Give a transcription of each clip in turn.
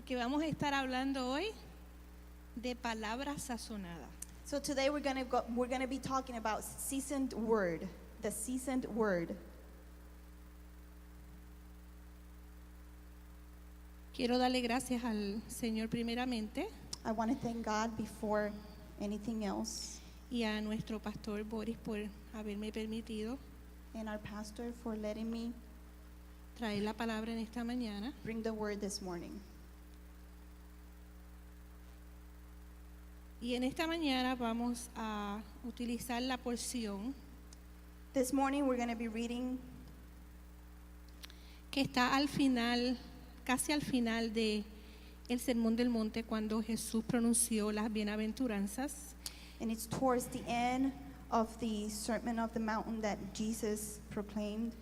porque vamos a estar hablando hoy de palabra sazonada. So today we're going to be talking about seasoned word, the seasoned word. Quiero darle gracias al Señor primeramente I want to thank God before anything else y a nuestro pastor Boris por haberme permitido and our pastor for letting me traer la palabra en esta mañana. bring the word this morning. Y en esta mañana vamos a utilizar la porción This morning we're going to be reading que está al final, casi al final de el Sermón del Monte, cuando Jesús pronunció las bienaventuranzas, and it's towards the end of the Sermon of the Mountain that Jesus proclaimed,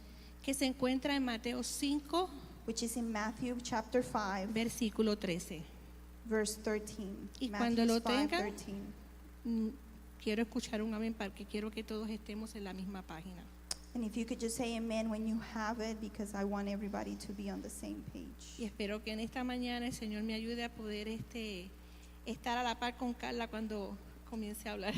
que se encuentra en Mateo 5, which is in Matthew chapter 5, versículo 13. verse 13. Y cuando lo Matthew tengan, 5:13. Quiero escuchar un amén porque quiero que todos estemos en la misma página. And if you could just say amen when you have it, because I want everybody to be on the same page. Y espero que en esta mañana el Señor me ayude a poder estar a la par con Carla cuando comience a hablar.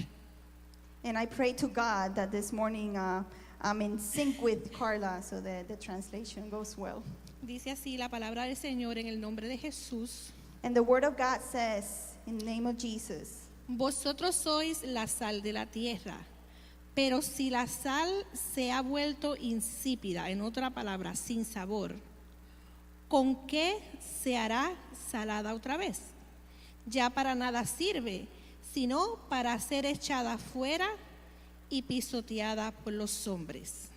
And I pray to God that this morning I'm in sync with Carla so that the translation goes well. Dice así la palabra del Señor en el nombre de Jesús. And the word of God says, in the name of Jesus, Vosotros sois la sal de la tierra, pero si la sal se ha vuelto insípida, en otra palabra, sin sabor, ¿con qué se hará salada otra vez? Ya para nada sirve, sino para ser echada fuera y pisoteada por los hombres.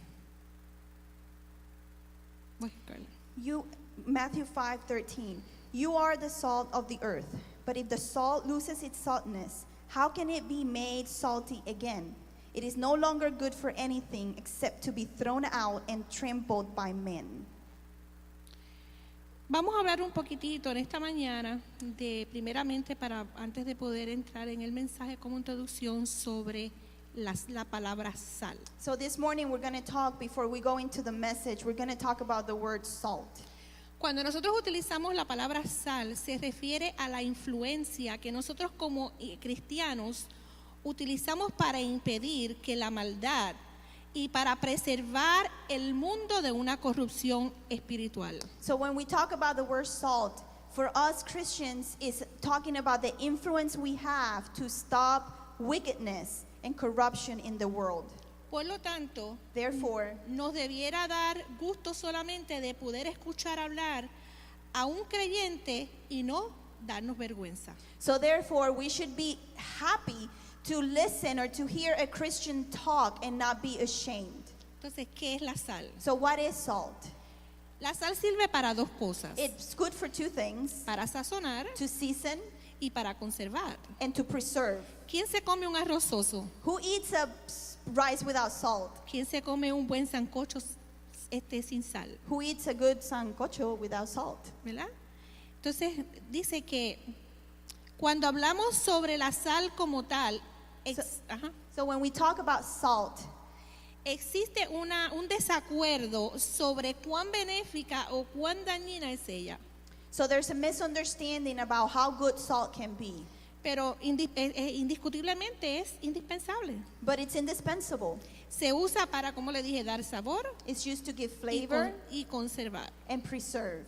Voy, Carla. Matthew 5:13, you are the salt of the earth, but if the salt loses its saltness, how can it be made salty again? It is no longer good for anything except to be thrown out and trampled by men. Vamos a hablar un poquitito en esta mañana primeramente antes de poder entrar en el mensaje como introducción sobre la palabra sal. So this morning we're going to talk, before we go into the message, we're going to talk about the word salt. Cuando nosotros utilizamos la palabra sal, se refiere a la influencia que nosotros como cristianos utilizamos para impedir que la maldad y para preservar el mundo de una corrupción espiritual. So when we talk about the word salt, for us Christians, is talking about the influence we have to stop wickedness and corruption in the world. Por lo tanto, Therefore, nos debiera dar gusto solamente de poder escuchar hablar a un creyente y no darnos vergüenza. so therefore we should be happy to listen or to hear a Christian talk and not be ashamed. Entonces, ¿qué es la sal? So what is salt? La sal sirve para dos cosas, It's good for two things, para sazonar to season y para conservar. and to preserve. ¿Quién se come un arrozoso? Who eats a rice without salt? ¿Quién se come un buen sancocho sin sal? Who eats a good sancocho without salt? ¿Verdad? Entonces, dice que cuando hablamos sobre la sal como tal, So when we talk about salt, existe un desacuerdo sobre cuán benéfica o cuán dañina es ella. so there's a misunderstanding about how good salt can be. Pero indiscutiblemente es indispensable. But it's indispensable. Se usa para, como le dije, dar sabor It's used to give y flavor conservar. and preserve.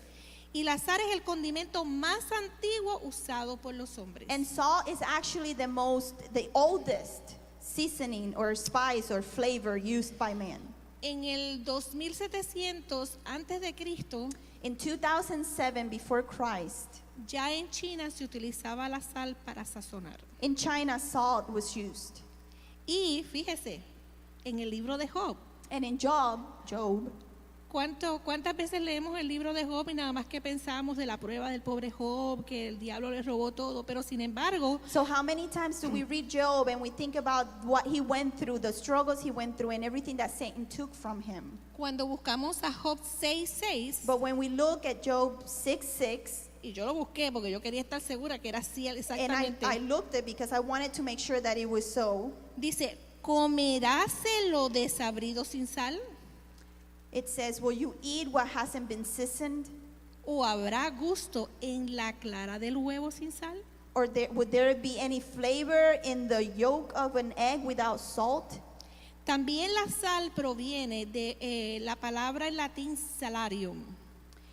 Y la sal es el condimento más antiguo usado por los hombres. And salt is actually the oldest seasoning or spice or flavor used by man. En el 2700 antes de Cristo, In 2007 before Christ, ya en China se utilizaba la sal para sazonar. in China salt was used. Y fíjese, en el libro de Job, And in Job, ¿cuántas veces leemos el libro de Job y nada más que pensamos de la prueba del pobre Job, que el diablo le robó todo? Pero sin embargo, so how many times do we read Job and we think about what he went through, the struggles he went through, and everything that Satan took from him? cuando buscamos a Job 6:6, But when we look at Job 6:6, y yo lo busqué porque yo quería estar segura que era así and exactamente, I looked it because I wanted to make sure that it was so, dice, ¿comeráse lo desabrido sin sal? it says, will you eat what hasn't been seasoned? ¿O habrá gusto en la clara del huevo sin sal? Or would there be any flavor in the yolk of an egg without salt? También la sal proviene de la palabra en latín salarium,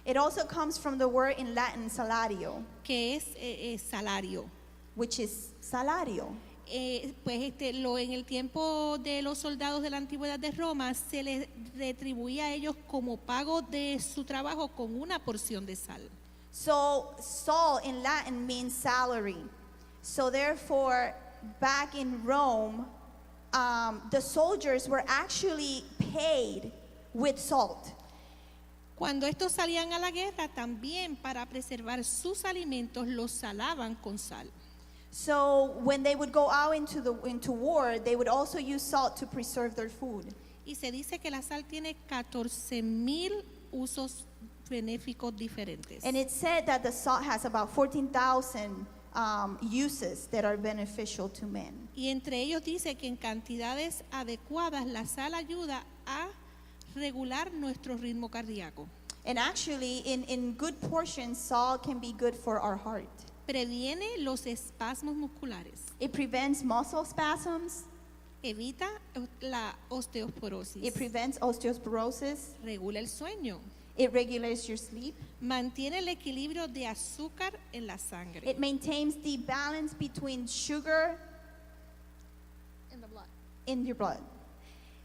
It also comes from the word in Latin salario, que es salario. which is salario. En el tiempo de los soldados de la antigüedad de Roma se les retribuía a ellos como pago de su trabajo con una porción de sal. So salt in Latin means salary. So therefore, back in Rome, the soldiers were actually paid with salt. Cuando estos salían a la guerra, también para preservar sus alimentos los salaban con sal. So when they would go out into war, they would also use salt to preserve their food. Y se dice que la sal tiene 14,000 usos benéficos diferentes. And it said that the salt has about 14,000 uses that are beneficial to men. Y entre ellos dice que en cantidades adecuadas la sal ayuda a regular nuestro ritmo cardíaco. And actually, in good portions, salt can be good for our heart. Previene los espasmos musculares. It prevents muscle spasms. Evita la osteoporosis. It prevents osteoporosis. Regula el sueño. It regulates your sleep. Mantiene el equilibrio de azúcar en la sangre. It maintains the balance between sugar in your blood.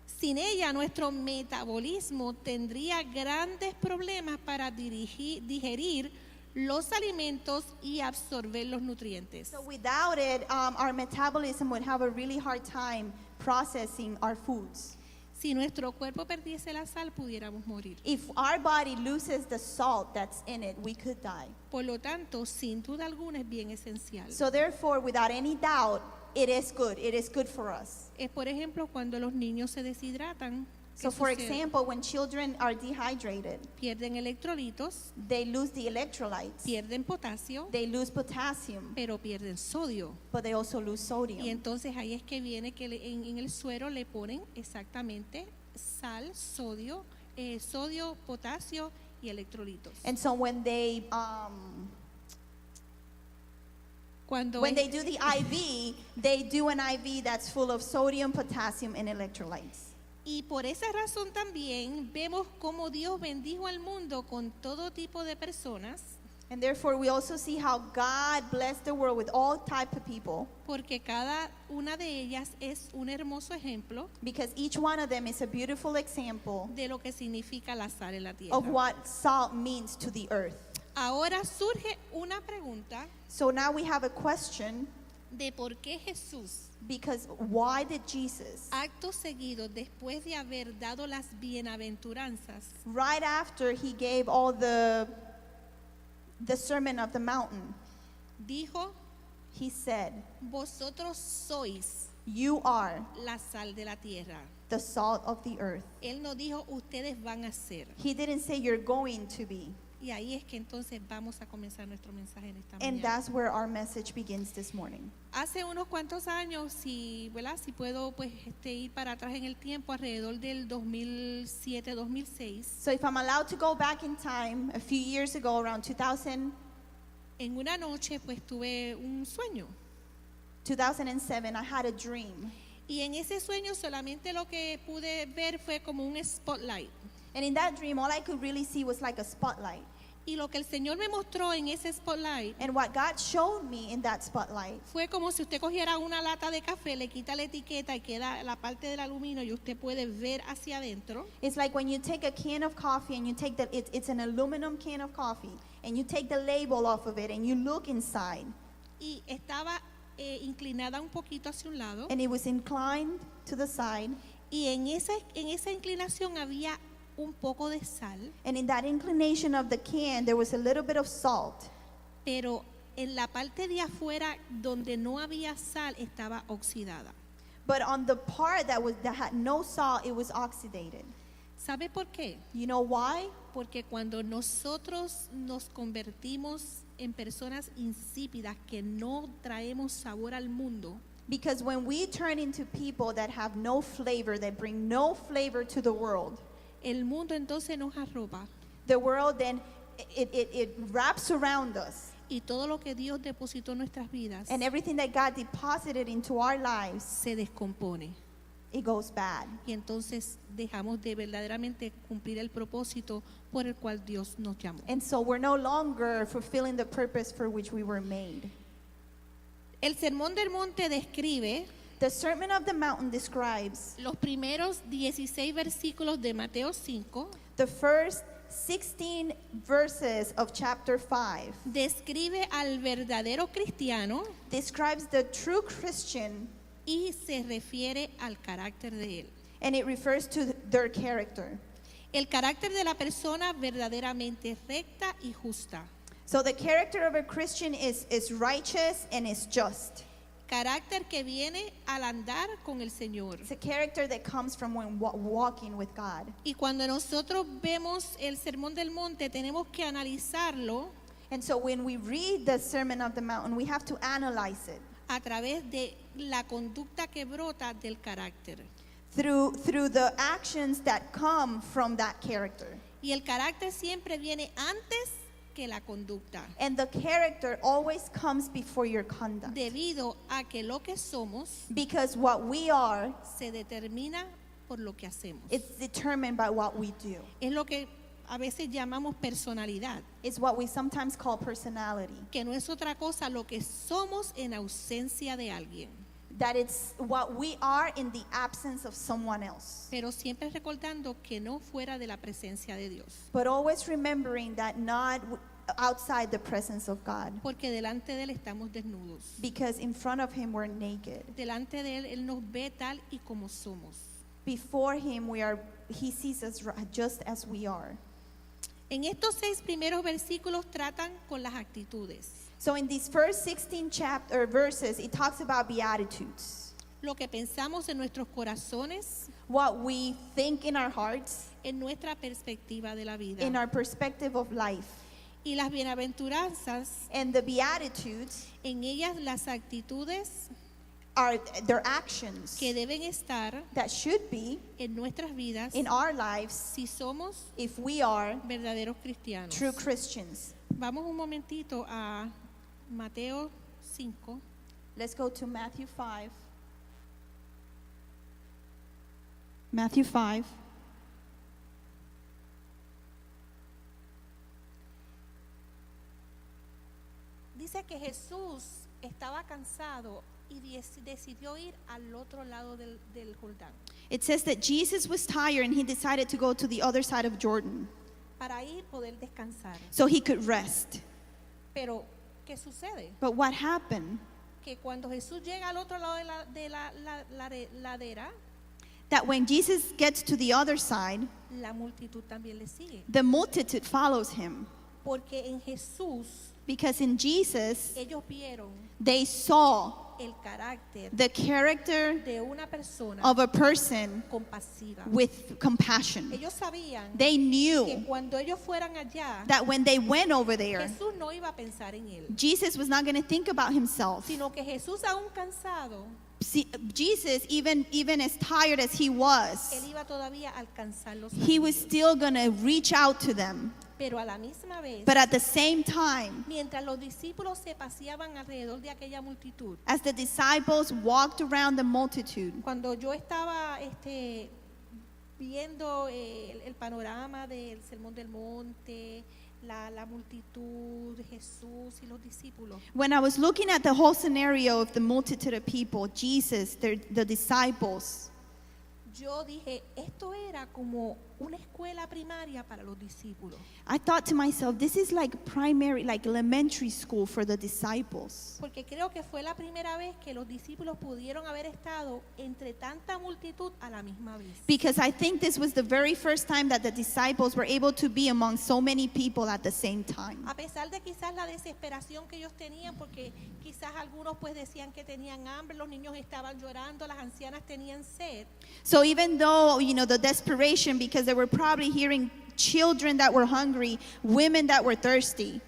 Sin ella, nuestro metabolismo tendría grandes problemas para digerir los alimentos y absorber los nutrientes. So without it, our metabolism would have a really hard time processing our foods. Si nuestro cuerpo perdiese la sal, pudiéramos morir. If our body loses the salt that's in it, we could die. Por lo tanto, sin duda alguna es bien esencial. So therefore, without any doubt, it is good. It is good for us. Es por ejemplo cuando los niños se deshidratan. ¿qué So for sucede? example, when children are dehydrated, Pierden electrolitos, they lose the electrolytes, pierden potasio, they lose potassium, pero pierden sodio. but they also lose Y sodium. entonces ahí es que viene que en el suero le ponen exactamente sal, sodio, potasio y electrolitos. And so when they Cuando do the IV, they do an IV that's full of sodium, potassium, and electrolytes. Y por esa razón también vemos cómo Dios bendijo al mundo con todo tipo de personas, And therefore, we also see how God blessed the world with all type of people, porque cada una de ellas es un hermoso ejemplo because each one of them is a beautiful example de lo que significa la sal en la tierra. of what salt means to the earth. Ahora surge una pregunta So now we have a question, de por qué Jesús, because why did Jesus, acto seguido, después de haber dado las bienaventuranzas, right after he gave all the Sermon of the Mountain, dijo, he said, vosotros sois you are la sal de la tierra? the salt of the earth. Él no dijo, ustedes van a ser. He didn't say you're going to be. Y ahí es que entonces vamos a comenzar nuestro mensaje en esta And mañana. that's where our message begins this morning. Hace unos cuantos años, ¿verdad? Si puedo pues ir para atrás en el tiempo, alrededor del 2007-2006, So if I'm allowed to go back in time, a few years ago, around 2000, en una noche pues tuve un sueño. 2007, I had a dream. Y en ese sueño solamente lo que pude ver fue como un spotlight. And in that dream, all I could really see was like a spotlight. Y lo que el Señor me mostró en ese spotlight And what God showed me in that spotlight fue como si usted cogiera una lata de café, le quita la etiqueta y queda la parte del aluminio y usted puede ver hacia adentro. it's like when you take a can of coffee and you take it's an aluminum can of coffee, and you take the label off of it and you look inside, Y estaba inclinada un poquito hacia un lado. and it was inclined to the side, Y en esa inclinación había un poco de sal, and in that inclination of the can there was a little bit of salt, pero en la parte de afuera donde no había sal estaba oxidada. but on the part that had no salt, it was oxidated. ¿Sabe por qué? You know why? Porque cuando nosotros nos convertimos en personas insípidas que no traemos sabor al mundo, Because when we turn into people that have no flavor, that bring no flavor to the world el mundo entonces nos arropa the world then it wraps around us. y todo lo que Dios depositó en nuestras vidas And everything that God deposited into our lives, se descompone. it goes bad. Y entonces dejamos de verdaderamente cumplir el propósito por el cual Dios nos llamó. And so we're no longer fulfilling the purpose for which we were made. El Sermón del Monte describe The Sermon of the Mountain describes los primeros 16 versículos de Mateo 5. the first 16 verses of chapter 5. Describe al verdadero cristiano Describes the true Christian, y se refiere al carácter de él. and it refers to their character. El carácter de la persona verdaderamente recta y justa. So the character of a Christian is righteous and is just. Carácter que viene al andar con el Señor. It's a character that comes from when walking with God. Y cuando nosotros vemos el Sermón del Monte, tenemos que analizarlo And so when we read the Sermon of the Mountain, we have to analyze it a través de la conducta que brota del carácter. through the actions that come from that character. Y el carácter siempre viene antes que la conducta, And the character always comes before your conduct. debido a que lo que somos Because what we are se determina por lo que hacemos. is determined by what we do. Es lo que a veces llamamos personalidad, It's what we sometimes call personality. que no es otra cosa lo que somos en ausencia de alguien. That it's what we are in the absence of someone else. Pero siempre recordando que no fuera de la presencia de Dios. But always remembering that not outside the presence of God. Porque delante de Él estamos desnudos. Because in front of Him we're naked. Delante de Él, Él nos ve tal y como somos. Before Him He sees us just as we are. En estos 6 primeros versículos tratan con las actitudes. So in these first 16 verses, it talks about beatitudes. Lo que pensamos en nuestros corazones, What we think in our hearts, en nuestra perspectiva de la vida. in our perspective of life. Y las bienaventuranzas, And the beatitudes en ellas las actitudes are their actions que deben estar that should be en nuestras vidas in our lives si somos if we are verdaderos cristianos. true Christians. Vamos un momentito a Mateo 5. Let's go to Matthew 5. Matthew 5. Dice que Jesús estaba cansado y decidió ir al otro lado del Jordán It says that Jesus was tired and he decided to go to the other side of Jordan para ir poder descansar. so he could rest. Pero, ¿qué sucede? But what happened? Que cuando Jesús llega al otro lado de la ladera, That when Jesus gets to the other side, la multitud también le sigue. the multitude follows him. Porque en Jesús Because in Jesus, ellos vieron they saw el carácter the character de una persona of a person compasiva. with compassion. Ellos sabían They que knew cuando ellos fueran allá, that when they went over there, Jesús no iba a pensar en él, Jesus was not going to think about himself. sino que Jesús aún cansado, See, Jesus, even as tired as he él was, iba todavía a alcanzarlos. he was still going to reach out to them. Pero a la misma vez, But at the same time, mientras los discípulos se paseaban alrededor de aquella multitud, as the disciples walked around the multitude, cuando yo estaba viendo el panorama del Sermón del Monte, la multitud, Jesús y los discípulos, when I was looking at the whole scenario of the multitude of people, Jesus, the disciples, yo dije, esto era como una escuela primaria para los discípulos. I thought to myself, this is like primary, like elementary school for the disciples. Porque creo que fue la primera vez que los discípulos pudieron haber estado entre tanta multitud a la misma vez. Because I think this was the very first time that the disciples were able to be among so many people at the same time. A pesar de quizás la desesperación que ellos tenían, porque quizás algunos pues decían que tenían hambre, los niños estaban llorando, las ancianas tenían sed. So even though, the desperation, because they were probably hearing children that were hungry, women that were thirsty,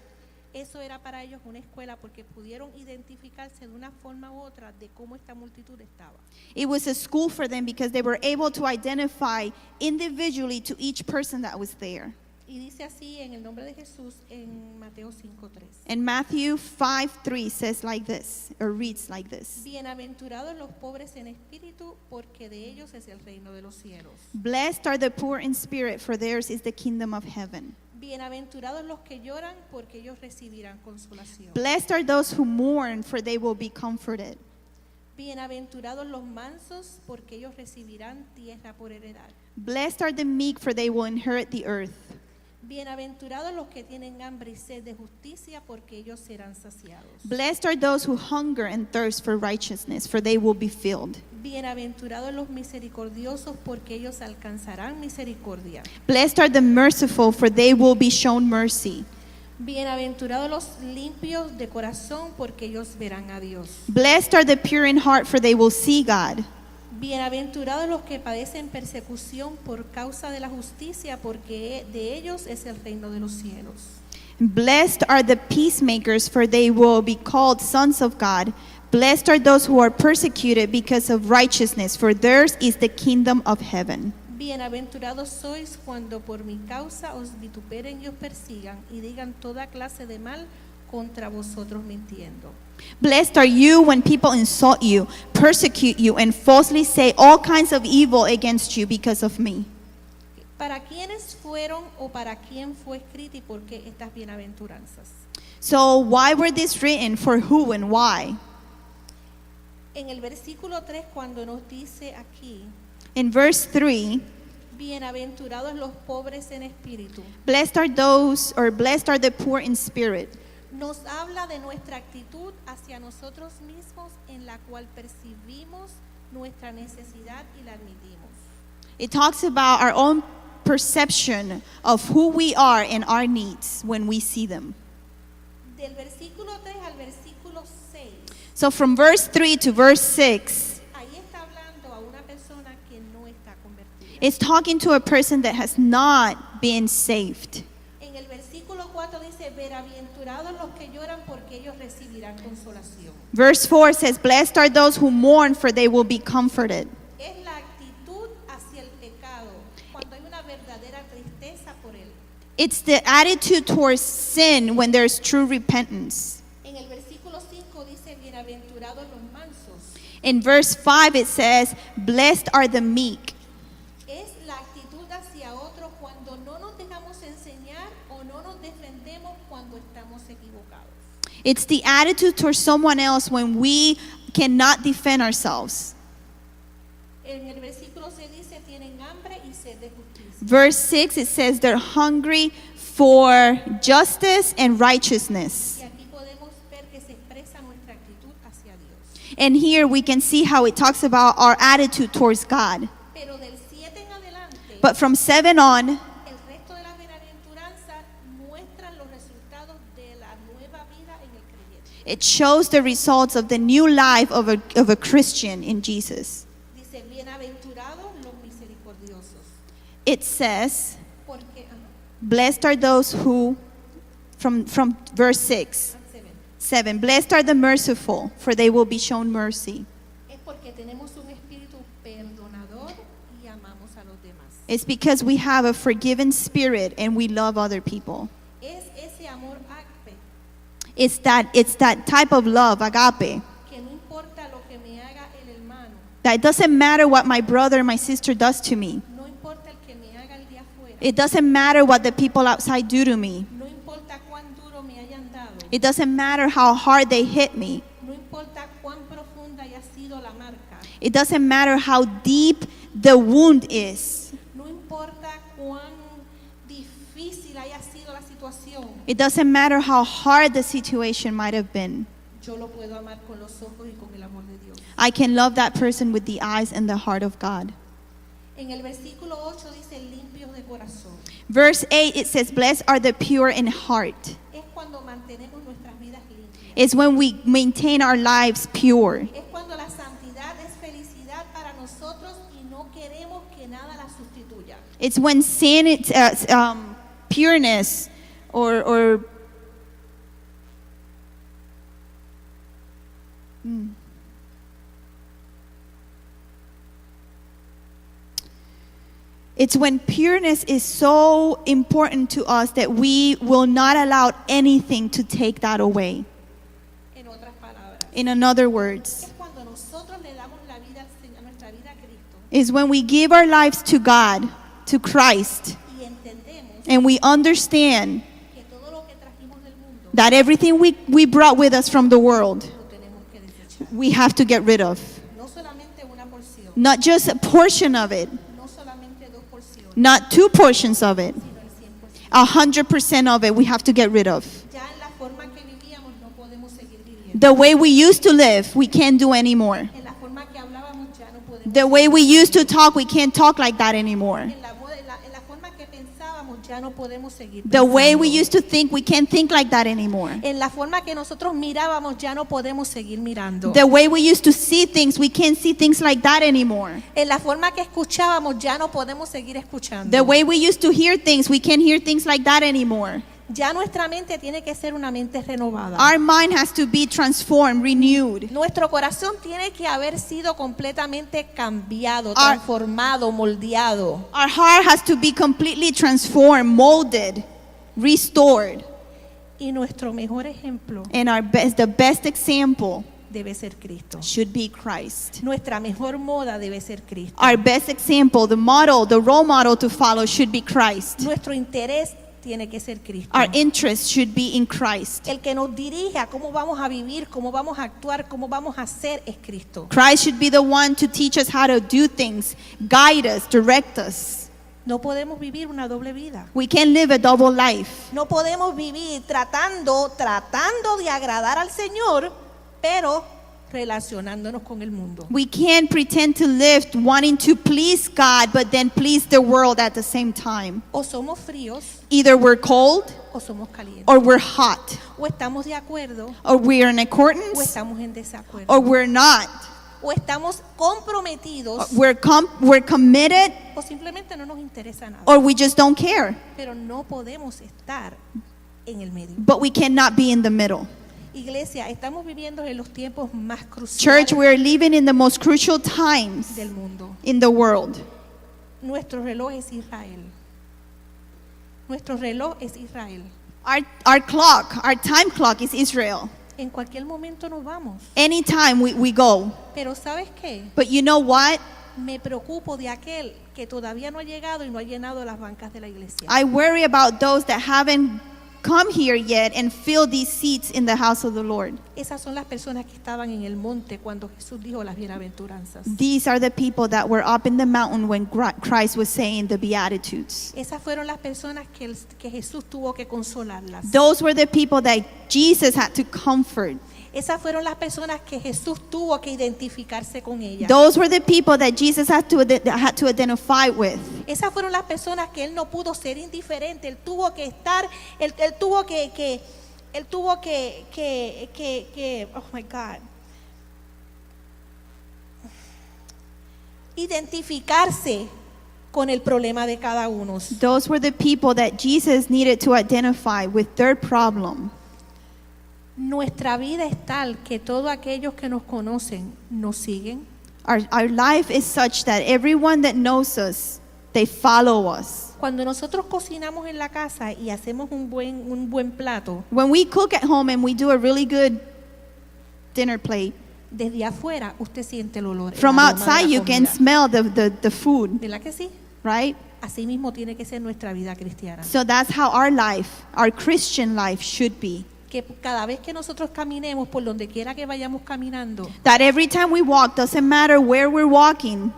Eso era para ellos una escuela porque pudieron identificarse de una forma u otra de cómo esta multitud estaba. it was a school for them because they were able to identify individually to each person that was there. Y dice así en el nombre de Jesús en Mateo 5:3. And Matthew 5:3 says like this, or reads like this. Bienaventurados los pobres en espíritu, porque de ellos es el reino de los cielos. Blessed are the poor in spirit, for theirs is the kingdom of heaven. Bienaventurados los que lloran, porque ellos recibirán consolación. Blessed are those who mourn, for they will be comforted. Bienaventurados los mansos, porque ellos recibirán tierra por heredad. Blessed are the meek, for they will inherit the earth. Bienaventurados los que tienen hambre y sed de justicia, porque ellos serán saciados. Blessed are those who hunger and thirst for righteousness, for they will be filled. Bienaventurados los misericordiosos, porque ellos alcanzarán misericordia. Blessed are the merciful, for they will be shown mercy. Bienaventurados los limpios de corazón, porque ellos verán a Dios. Blessed are the pure in heart, for they will see God. Bienaventurados los que padecen persecución por causa de la justicia, porque de ellos es el reino de los cielos. Blessed are the peacemakers, for they will be called sons of God. Blessed are those who are persecuted because of righteousness, for theirs is the kingdom of heaven. Bienaventurados sois cuando por mi causa os vituperen y os persigan y digan toda clase de mal contra vosotros mintiendo. Blessed are you when people insult you, persecute you, and falsely say all kinds of evil against you because of me. ¿Para quiénes fueron o para quién fue escrita y por qué estas bienaventuranzas? So why were these written? For who and why? En el versículo 3, cuando nos dice aquí, In verse 3, bienaventurados los pobres en espíritu, blessed are those, or blessed are the poor in spirit. nos habla de nuestra actitud hacia nosotros mismos, en la cual percibimos nuestra necesidad y la admitimos. It talks about our own perception of who we are and our needs when we see them. Del versículo 3 al versículo 6, So from verse 3 to verse 6, ahí está hablando a una persona que no está convertida. it's talking to a person that has not been saved. En el versículo 4 dice, bienaventurados los que lloran, porque ellos recibirán consolación. Verse 4 says, blessed are those who mourn, for they will be comforted. Es la actitud hacia el pecado, cuando hay una verdadera tristeza por él. It's the attitude towards sin when there's true repentance. En el versículo 5 dice, bienaventurados los mansos. In verse 5 it says, blessed are the meek. Es la actitud hacia otro cuando no nos dejamos enseñar o no nos defendemos cuando estamos equivocados. It's the attitude towards someone else when we cannot defend ourselves. En el versículo 6 dice, tienen hambre y sed de justicia. Verse 6 it says they're hungry for justice and righteousness. Y aquí podemos ver que se expresa nuestra actitud hacia Dios. And here we can see how it talks about our attitude towards God. Pero del 7 en adelante, But from 7 on, el resto de las bienaventuranzas muestran los resultados de la nueva vida en el creyente. it shows the results of the new life of a Christian in Jesus. Dice, bienaventurados los misericordiosos. It says, Porque, blessed are those who, from verse 6, 7, blessed are the merciful, for they will be shown mercy. es porque tenemos un espíritu perdonador y amamos a los demás. It's because we have a forgiven spirit and we love other people. Es ese amor ágape, It's that type of love, agape, que no importa lo que me haga el hermano, that doesn't matter what my brother or my sister does to me. no importa el que me haga el de afuera, It doesn't matter what the people outside do to me. no importa cuán duro me hayan dado, It doesn't matter how hard they hit me. no importa cuán profunda haya sido la marca, It doesn't matter how deep the wound is. no importa cuán difícil haya sido la situación, It doesn't matter how hard the situation might have been. yo lo puedo amar con los ojos y con el amor de Dios. I can love that person with the eyes and the heart of God. En el versículo 8 dice limpios de corazón. Verse 8, it says, blessed are the pure in heart. Es cuando mantenemos nuestras vidas limpias. It's when we maintain our lives pure. Es cuando la santidad es felicidad para nosotros y no queremos que nada la sustituya. It's when sin, pureness, or It's when pureness is so important to us that we will not allow anything to take that away. En otras palabras, In other words, es cuando nosotros le damos la vida a nuestra vida a Cristo is when we give our lives to God, to Christ, y entendemos and we understand que todo lo que trajimos del mundo that everything we brought with us from the world, lo tenemos que desechar. we have to get rid of. No solamente una porción, Not just a portion of it, no solamente dos porciones, not 2 portions of it. sino el 100%. 100% of it we have to get rid of. Ya en la forma que vivíamos no podemos seguir viviendo. The way we used to live, we can't do anymore. En la forma que hablábamos ya no podemos. The way we used to talk, we can't talk like that anymore. En la forma que pensábamos ya no podemos seguir. The way we pensando. used to think, we can't think like that anymore. En la forma que nosotros mirábamos ya no podemos seguir mirando. The way we used to see things, we can't see things like that anymore. En la forma que escuchábamos ya no podemos seguir escuchando. The way we used to hear things, we can't hear things like that anymore. Ya nuestra mente tiene que ser una mente renovada. Our mind has to be transformed, renewed. Nuestro corazón tiene que haber sido completamente cambiado, Our- transformado, moldeado. Our heart has to be completely transformed, molded, restored. Y nuestro mejor ejemplo And the best example debe ser Cristo. should be Christ. Nuestra mejor moda debe ser Cristo. Our best example, the model, the role model to follow should be Christ. Nuestro interés tiene que ser Cristo. Our interest should be in Christ. El que nos dirige a cómo vamos a vivir, cómo vamos a actuar, cómo vamos a hacer es Cristo. Christ should be the one to teach us how to do things, guide us, direct us. No podemos vivir una doble vida. We can't live a double life. No podemos vivir tratando de agradar al Señor, pero relacionándonos con el mundo. We can't pretend to live wanting to please God, but then please the world at the same time. O somos fríos Either we're cold o somos calientes. or we're hot, O estamos de acuerdo or we're in o accordance estamos en desacuerdo. or we're not. O estamos comprometidos We're committed o simplemente no nos interesa nada. or we just don't care. Pero no podemos estar en el medio. But we cannot be in the middle. Iglesia, estamos viviendo en los tiempos más cruciales Church, we're living in the most crucial times del mundo. in the world. Nuestro reloj es Israel. Nuestro reloj es Israel. Our clock, our time clock is Israel. En cualquier momento nos vamos. Anytime we go. Pero ¿sabes qué? But you know what? Me preocupo de aquel que todavía no ha llegado y no ha llenado las bancas de la iglesia. I worry about those that haven't come here yet and fill these seats in the house of the Lord. Esas son las personas que estaban en el monte cuando Jesús dijo las bienaventuranzas. These are the people that were up in the mountain when Christ was saying the Beatitudes. Esas fueron las personas que Jesús tuvo que consolarlas. Those were the people that Jesus had to comfort. Esas fueron las personas que Jesús tuvo que identificarse con ellas. Those were the people that Jesus had to identify with. Esas fueron las personas que él no pudo ser indiferente. Él tuvo que estar, él tuvo que, oh my God, identificarse con el problema de cada uno. Those were the people that Jesus needed to identify with their problem. Nuestra vida es tal que todos aquellos que nos conocen nos siguen. Our life is such that everyone that knows us, they follow us. Cuando nosotros cocinamos en la casa y hacemos un buen plato, When we cook at home and we do a really good dinner plate, desde afuera usted siente el olor. el from aroma de la outside you can comida. smell the food, ¿Verdad que sí? right? Así mismo tiene que ser nuestra vida cristiana. So that's how our life, our Christian life should be. Que cada vez que nosotros caminemos, por donde quiera que vayamos caminando, That every time we walk, doesn't matter where we're walking,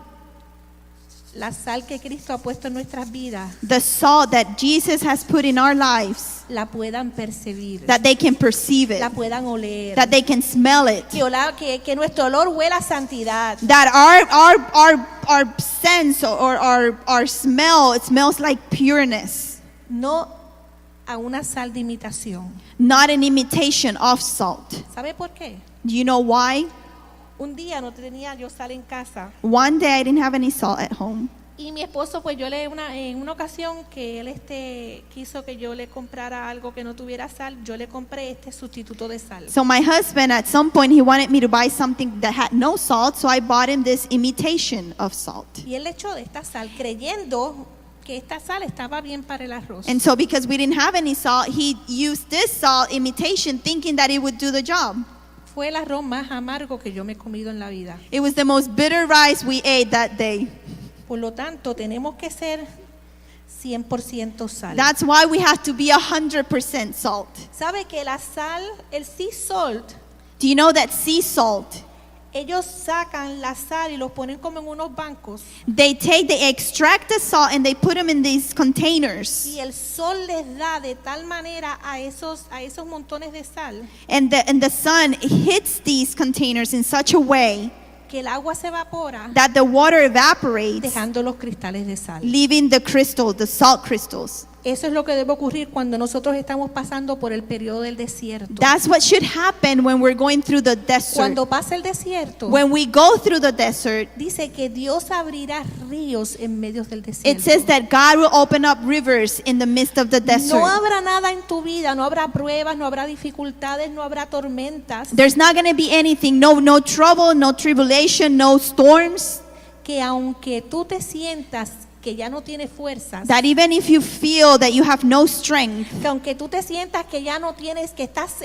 la sal que Cristo ha puesto en nuestras vidas the salt that Jesus has put in our lives, la puedan percibir, that they can perceive it, la puedan oler, that they can smell it, que nuestro olor huela a santidad, that our sense or our smell, it smells like pureness, no a una sal de imitación. not an imitation of salt. ¿Sabe por qué? Do you know why? Un día no tenía yo sal en casa One day I didn't have any salt at home, Y mi esposo, pues en una ocasión que él quiso que yo le comprara algo que no tuviera sal, yo le compré este sustituto de sal. So my husband, at some point, he wanted me to buy something that had no salt, so I bought him this imitation of salt. Y él le echó de esta sal creyendo que esta sal estaba bien para el arroz. And so because we didn't have any salt, he used this salt imitation thinking that it would do the job. Fue el arroz más amargo que yo me he comido en la vida. It was the most bitter rice we ate that day. Por lo tanto, tenemos que ser 100% sal. That's why we have to be 100% salt. ¿Sabe que la sal, el sea salt, Do you know that sea salt, ellos sacan la sal y los ponen como en unos bancos they extract the salt and they put them in these containers. y el sol les da de tal manera a esos montones de sal And the sun hits these containers in such a way que el agua se evapora that the water evaporates, dejando los cristales de sal. leaving the salt crystals. Eso es lo que debe ocurrir cuando nosotros estamos pasando por el periodo del desierto. That's what should happen when we're going through the desert. Cuando pasa el desierto, When we go through the desert, dice que Dios abrirá ríos en medio del it desierto. says that God will open up rivers in the midst of the desert. No habrá nada en tu vida, no habrá pruebas, no habrá dificultades, no habrá tormentas, There's not going to be anything, no trouble, no tribulation, no storms, que aunque tú te sientas que ya no tienes fuerzas, that even if you feel that you have no strength, que aunque tú te sientas que ya no tienes, que estás,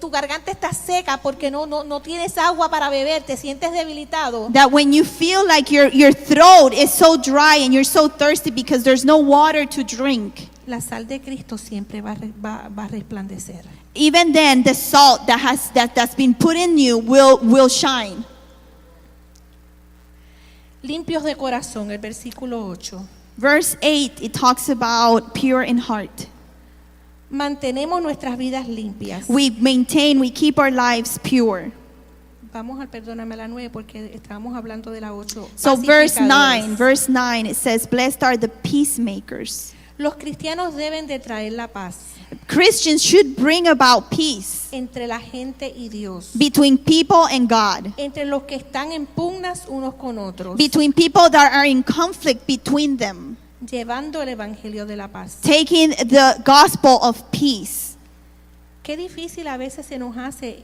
tu garganta está seca porque no tienes agua para beber, te sientes debilitado, that when you feel like your throat is so dry and you're so thirsty because there's no water to drink, la sal de Cristo siempre va a resplandecer. even then the salt that's been put in you will shine. Limpios de corazón, el versículo 8. Verse 8, it talks about pure in heart. Mantenemos nuestras vidas limpias. We keep our lives pure. Vamos al perdóname a la 9 porque estábamos hablando de la 8. So verse Pacificadores. 9, it says, blessed are the peacemakers. Los cristianos deben de traer la paz Christians should bring about peace entre la gente y Dios, between people and God, entre los que están en pugnas unos con otros, between people that are in conflict between them, llevando el evangelio de la paz. taking the gospel of peace. Qué difícil a veces se nos hace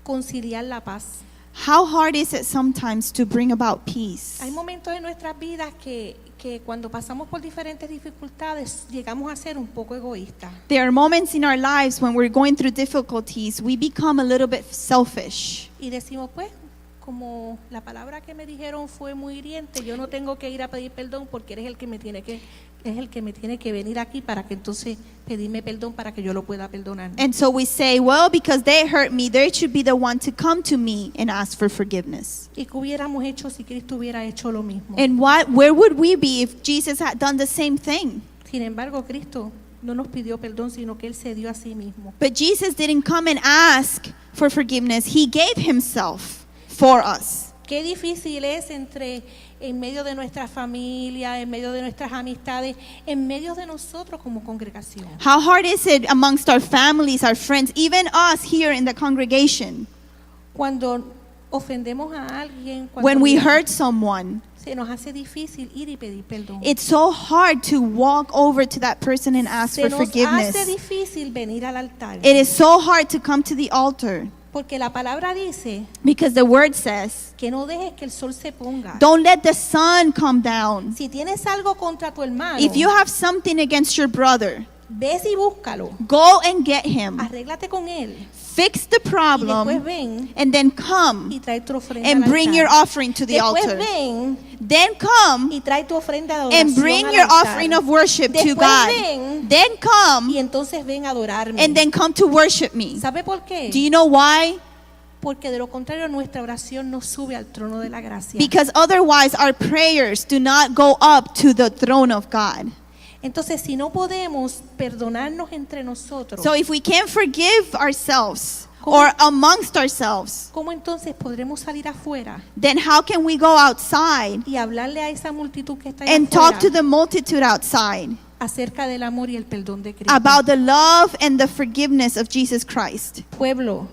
conciliar la paz. How hard is it sometimes to bring about peace? Hay momentos en nuestras vidas que cuando pasamos por diferentes dificultades llegamos a ser un poco egoístas. There are moments in our lives when we're going through difficulties, we become a little bit selfish. Y decimos, pues, como la palabra que me dijeron fue muy hiriente, yo no tengo que ir a pedir perdón porque eres el que me tiene que venir aquí para que entonces pedirme perdón para que yo lo pueda perdonar. And so we say, well, because they hurt me, they should be the one to come to me and ask for forgiveness. ¿Y qué hubiéramos hecho si Cristo hubiera hecho lo mismo? And where would we be if Jesus had done the same thing? Sin embargo, Cristo no nos pidió perdón, sino que Él se dio a sí mismo. But Jesus didn't come and ask for forgiveness. He gave himself for us. Qué difícil es en medio de nuestra familia, en medio de nuestras amistades, en medio de nosotros como congregación. How hard is it amongst our families, our friends, even us here in the congregation, Cuando ofendemos a alguien, when we hurt someone? se nos hace difícil ir y pedir perdón. It's so hard to walk over to that person and ask Se for nos hace forgiveness. difícil venir al altar. It is so hard to come to the altar Porque la palabra dice because the word says, que no dejes que el sol se ponga. don't let the sun come down. Si tienes algo contra tu hermano, If you have something against your brother, ves y búscalo. go and get him. Arréglate con él. Fix the Y después problem ven and then come y trae tu ofrenda and al bring altar. your offering to the Después altar. ven Then come y trae tu ofrenda de adoración and bring al your altar. offering of worship to Después God. ven Then y come entonces ven a adorarme. and then come to worship me. ¿Sabe por qué? Do you know why? Porque de lo contrario nuestra oración no sube al trono de la gracia. Because otherwise our prayers do not go up to the throne of God. Entonces, si no podemos perdonarnos entre nosotros, So if we can't forgive ourselves or amongst ourselves, ¿cómo entonces podremos salir afuera then how can we go outside y hablarle a esa multitud que está allá and talk to afuera the multitude outside acerca del amor y el perdón de Cristo? about the love and the forgiveness of Jesus Christ? Pueblo,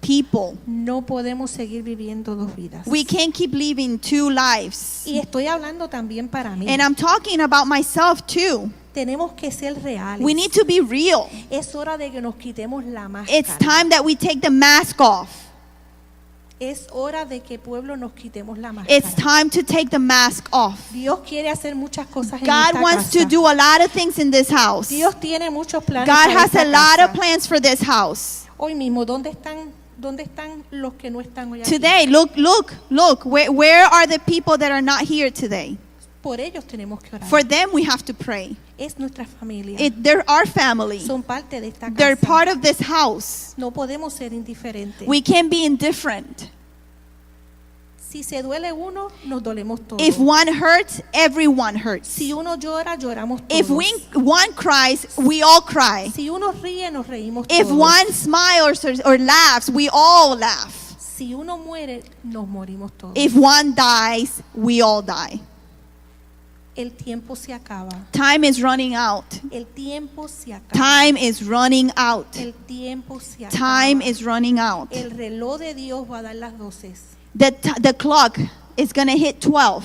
people. No podemos seguir viviendo dos vidas. We can't keep living two lives. Y estoy hablando también para mí. And I'm talking about myself too. Tenemos que ser reales. We need to be real. Es hora de que nos quitemos la It's máscara. time that we take the mask off. Es hora de que pueblo nos quitemos la It's máscara. time to take the mask off. Dios quiere hacer muchas cosas en God esta wants casa. to do a lot of things in this house. Dios tiene muchos planes God para has esta a lot casa. of plans for this house. Hoy mismo, ¿dónde están los que no están hoy aquí? Today, look. Where are the people that are not here today? Por ellos tenemos que orar. For them, we have to pray. Es nuestra familia. They're our family. Son parte de esta They're casa. part of this house. No podemos ser indiferentes. We can't be indifferent. Si se duele uno, nos dolemos todos. If one hurts, everyone hurts. Si uno llora, lloramos todos. If one cries, we all cry. Si uno ríe, nos reímos If todos. one smiles or laughs, we all laugh. Si uno muere, nos morimos todos. If one dies, we all die. El tiempo se acaba. Time is running out. El tiempo se acaba. Time is running out. El tiempo se acaba. Time is running out. El reloj de Dios va a dar las 12. The clock is going to hit 12.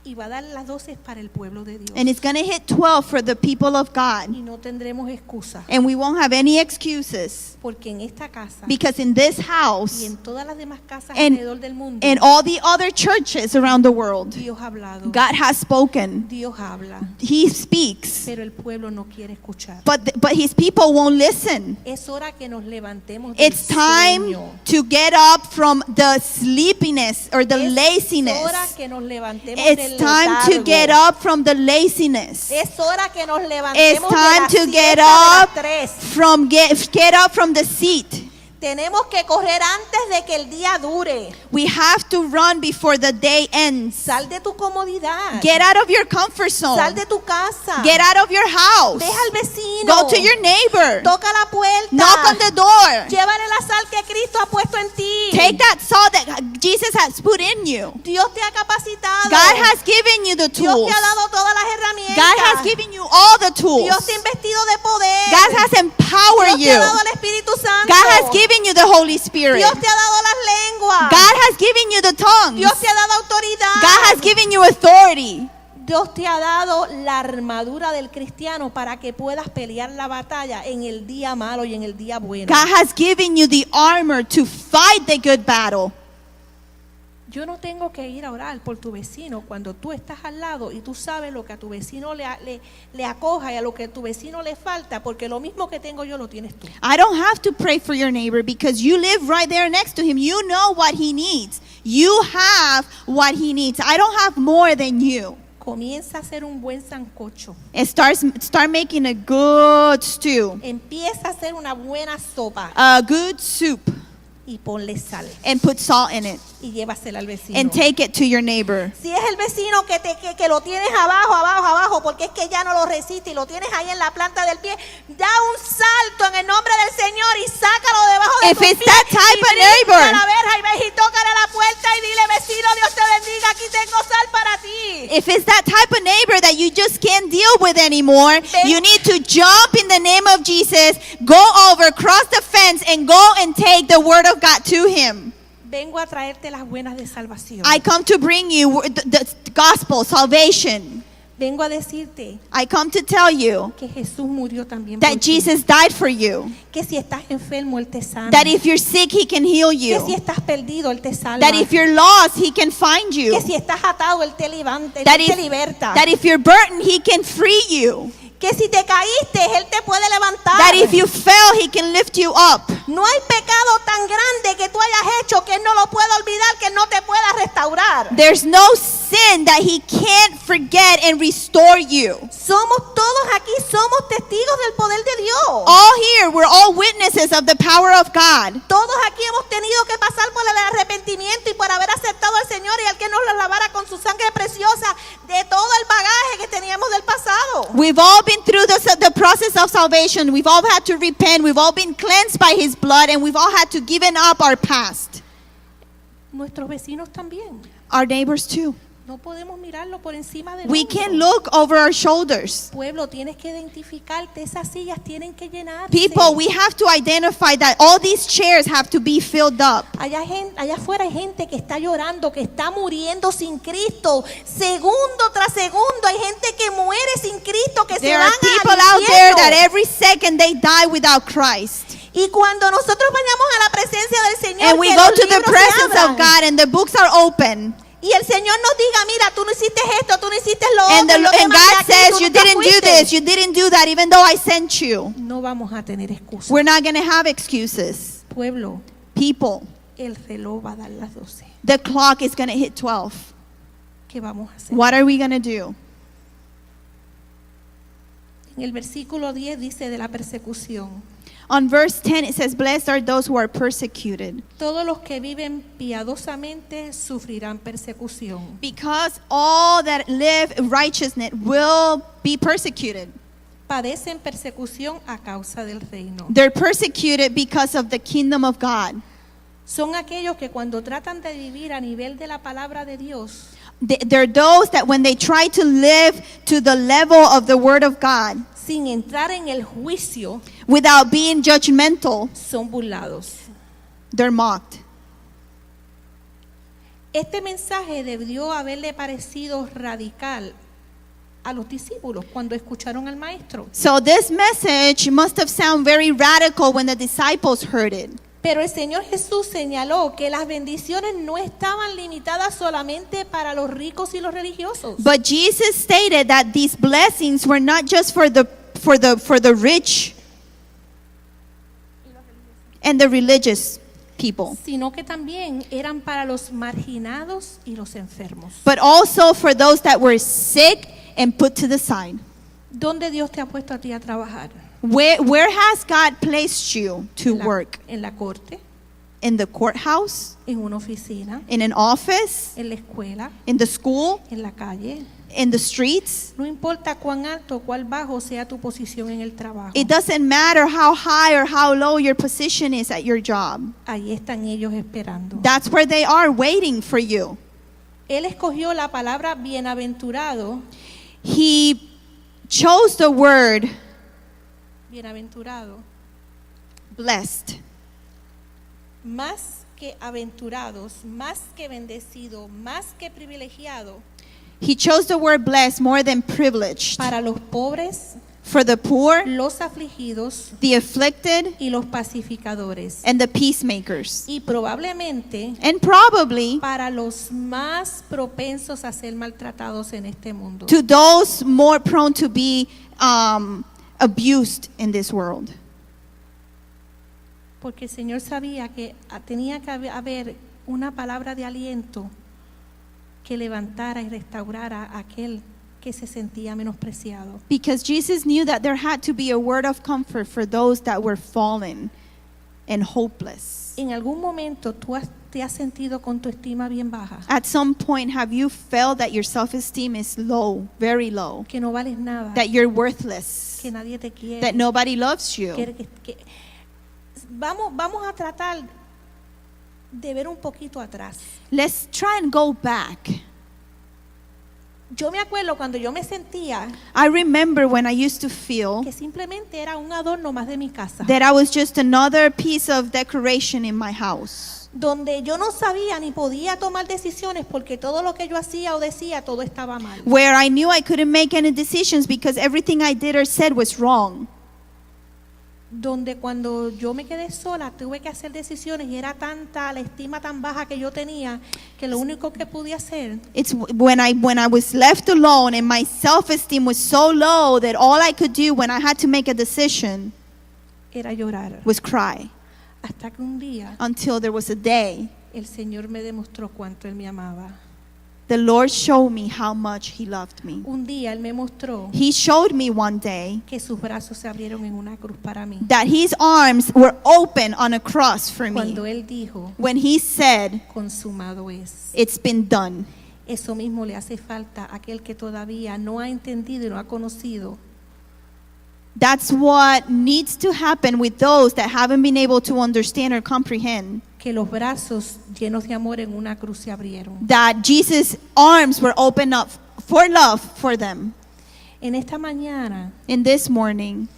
Y va a dar las 12 para el pueblo de Dios. And it's going to hit 12 for the people of God. Y no tendremos excusa. And we won't have any excuses. Porque en esta casa Because in this y house en todas las demás casas and alrededor del mundo, in all the other churches around the world, Dios ha hablado. God has spoken. Dios habla. He speaks. Pero el pueblo no quiere escuchar. But his people won't listen. Es hora que nos levantemos del It's time sueño. to get up from the sleepiness or the Es laziness. hora que nos levantemos It's del time to letargo. get up from the laziness. Es hora que nos It's levantemos de time la to get siesta up de las 3. from get up from the seat. Tenemos que correr antes de que el día dure. We have to run before the day ends. Sal de tu comodidad. Get out of your comfort Sal zone. de tu casa. Get out of your house. Deja al vecino. Go to your neighbor. Toca la puerta. Knock on the door. Llévale la sal que Cristo ha puesto en ti. Take that salt that Jesus has put in you. Dios te ha capacitado. God has given you the Dios tools. te ha dado todas las herramientas. God has given you all the tools. Dios te ha investido de poder. God has empowered Dios te you. ha dado el Espíritu Santo. God has given you the Holy Spirit. Dios te ha dado las lenguas. God has given you the tongues. Dios te ha dado autoridad. God has given you authority. Dios te ha dado la armadura del cristiano para que puedas pelear la batalla en el día malo y en el día bueno. God has given you the armor to fight the good battle. Yo no tengo que ir a orar por tu vecino cuando tú estás al lado y tú sabes lo que a tu vecino le acoja y a lo que a tu vecino le falta, porque lo mismo que tengo yo lo tienes tú. I don't have to pray for your neighbor because you live right there next to him. You know what he needs. You have what he needs. I don't have more than you. Comienza a hacer un buen sancocho. Start making a good stew, Empieza a hacer una buena sopa a good soup, y ponle sal and put salt in it y llévasela al vecino. and take it to your neighbor. Si es el vecino que lo tienes abajo, porque es que ya no lo resiste y lo tienes ahí en la planta del pie, da un salto en el nombre del Señor y sácalo debajo de If tus it's pies that type y of brinca neighbor. a la verja y ve y tócale a la puerta y dile, vecino, Dios te bendiga, aquí tengo sal para ti. If it's that type of neighbor that you just can't deal with anymore, you need to jump in the name of Jesus, go over, cross the fence, and go and take the word of God to him. Vengo a traerte las buenas de salvación. I come to bring you the gospel, salvation. Vengo a decirte I come to tell you que Jesús murió también por that ti. Jesus died for you. Que si estás enfermo, Él te sana. That if you're sick, he can heal Que si you. estás perdido, Él te salva. That if you're lost, he can find you. Que si estás atado, Él te levanta, Él That te if, liberta. that if you're burdened, he can free you. Que si te caíste, Él te puede levantar. That if you fell, he can lift you up. No hay pecado tan grande que tú hayas hecho que Él no lo pueda olvidar, que Él no te pueda restaurar. There's no sin that he can't forget and restore you. Todos aquí somos testigos del poder de Dios. All here, we're all witnesses of the power of God. Todos aquí hemos tenido que pasar por el arrepentimiento y por haber aceptado al Señor y al que nos lo lavara con su sangre preciosa de todo el bagaje que teníamos del pasado. We've all been through the process of salvation. We've all had to repent. We've all been cleansed by his blood, and we've all had to give up our past. Nuestros vecinos también. Our neighbors too. No podemos mirarlo por encima del We hombro. can't look over our shoulders. Pueblo, tienes que identificarte, esas sillas tienen que llenarse. People, we have to identify that all these chairs have to be filled up. Allá afuera hay gente que está llorando, que está muriendo sin Cristo. Segundo tras segundo hay gente que muere sin Cristo, que se There van are people al out there infierno. that every second they die without Christ. Y cuando nosotros vayamos a la presencia del Señor, And we que go los to the libros se presence abran, of God and the books are open. y el Señor nos diga, mira, tú no hiciste esto, tú no hiciste lo And, otro, yo te and mandé God aquí, says, tú you nunca didn't do fuiste". this, you didn't do that, even though I sent you. No vamos a tener excusas. We're not going to have excuses. Pueblo, People, el reloj va a dar las 12. the clock is going to hit 12. ¿Qué vamos a hacer? What are we going to do? En el versículo 10 dice de la persecución. On verse 10, it says, blessed are those who are persecuted, Todos los que viven piadosamente sufrirán persecución. because all that live righteousness will be persecuted. Padecen persecución a causa del reino. They're persecuted because of the kingdom of God. Son aquellos que cuando tratan de vivir a nivel de la palabra de Dios, They're those that when they try to live to the level of the word of God, sin entrar en el juicio, without being judgmental, son burlados. they're mocked. Este mensaje debió haberle parecido radical a los discípulos cuando escucharon al maestro. So this message must have sounded very radical when the disciples heard it. Pero el Señor Jesús señaló que las bendiciones no estaban limitadas solamente para los ricos y los religiosos. But Jesus stated that these blessings were not just for the rich and the religious people, Sino que también eran para los marginados y los enfermos. but also for those that were sick and put to the side. ¿Dónde Dios te ha puesto a ti a trabajar? Where has God placed you to ¿En la- work? en la corte, In the courthouse, en una oficina, in an office, en la escuela, in the school, en la calle. in the streets? No importa cuán alto o cuán bajo sea tu posición en el trabajo. It doesn't matter how high or how low your position is at your job. Ahí están ellos esperando. That's where they are waiting for you. Él escogió la palabra bienaventurado, He chose the word bienaventurado, blessed, más que aventurados, más que bendecido, más que privilegiado, He chose the word blessed more than privileged, para los pobres, for the poor, los afligidos the afflicted, y los pacificadores. and the peacemakers. Y probablemente And probably para los más propensos a ser maltratados en este mundo. to those more prone to be abused in this world. Porque el Señor sabía que tenía que haber una palabra de aliento que levantara y restaurara a aquel que se sentía menospreciado. Because Jesus knew that there had to be a word of comfort for those that were fallen and hopeless. En algún momento te has sentido con tu estima bien baja, At some point, have you felt that your self-esteem is low, very low, que no vales nada, that you're worthless, que nadie te quiere, that nobody loves you? Vamos a tratar de ver un poquito atrás. Let's try and go back. Yo me acuerdo cuando yo me sentía I remember when I used to feel que simplemente era un adorno más de mi casa, that I was just another piece of decoration in my house, donde yo no sabía ni podía tomar decisiones porque todo lo que yo hacía o decía, todo estaba mal. where I knew I couldn't make any decisions because everything I did or said was wrong. Donde cuando yo me quedé sola tuve que hacer decisiones y era tanta la estima tan baja que yo tenía que lo único que pude hacer It's when I was left alone and my self-esteem was so low that all I could do when I had to make a decision era llorar. was cry. Hasta que un día Until there was a day el Señor me demostró cuánto Él me amaba. the Lord showed me how much He loved me. Un día Él me mostró He showed me one day que sus brazos se abrieron en una cruz para mí. that His arms were open on a cross for Cuando me. Él dijo, When He said, consumado es. it's been done. Eso mismo le hace falta a aquel que todavía no ha entendido y no ha conocido That's what needs to happen with those that haven't been able to understand or comprehend que los brazos llenos de amor en una cruz se abrieron. that Jesus' arms were opened up for love for them. En esta mañana, In this morning,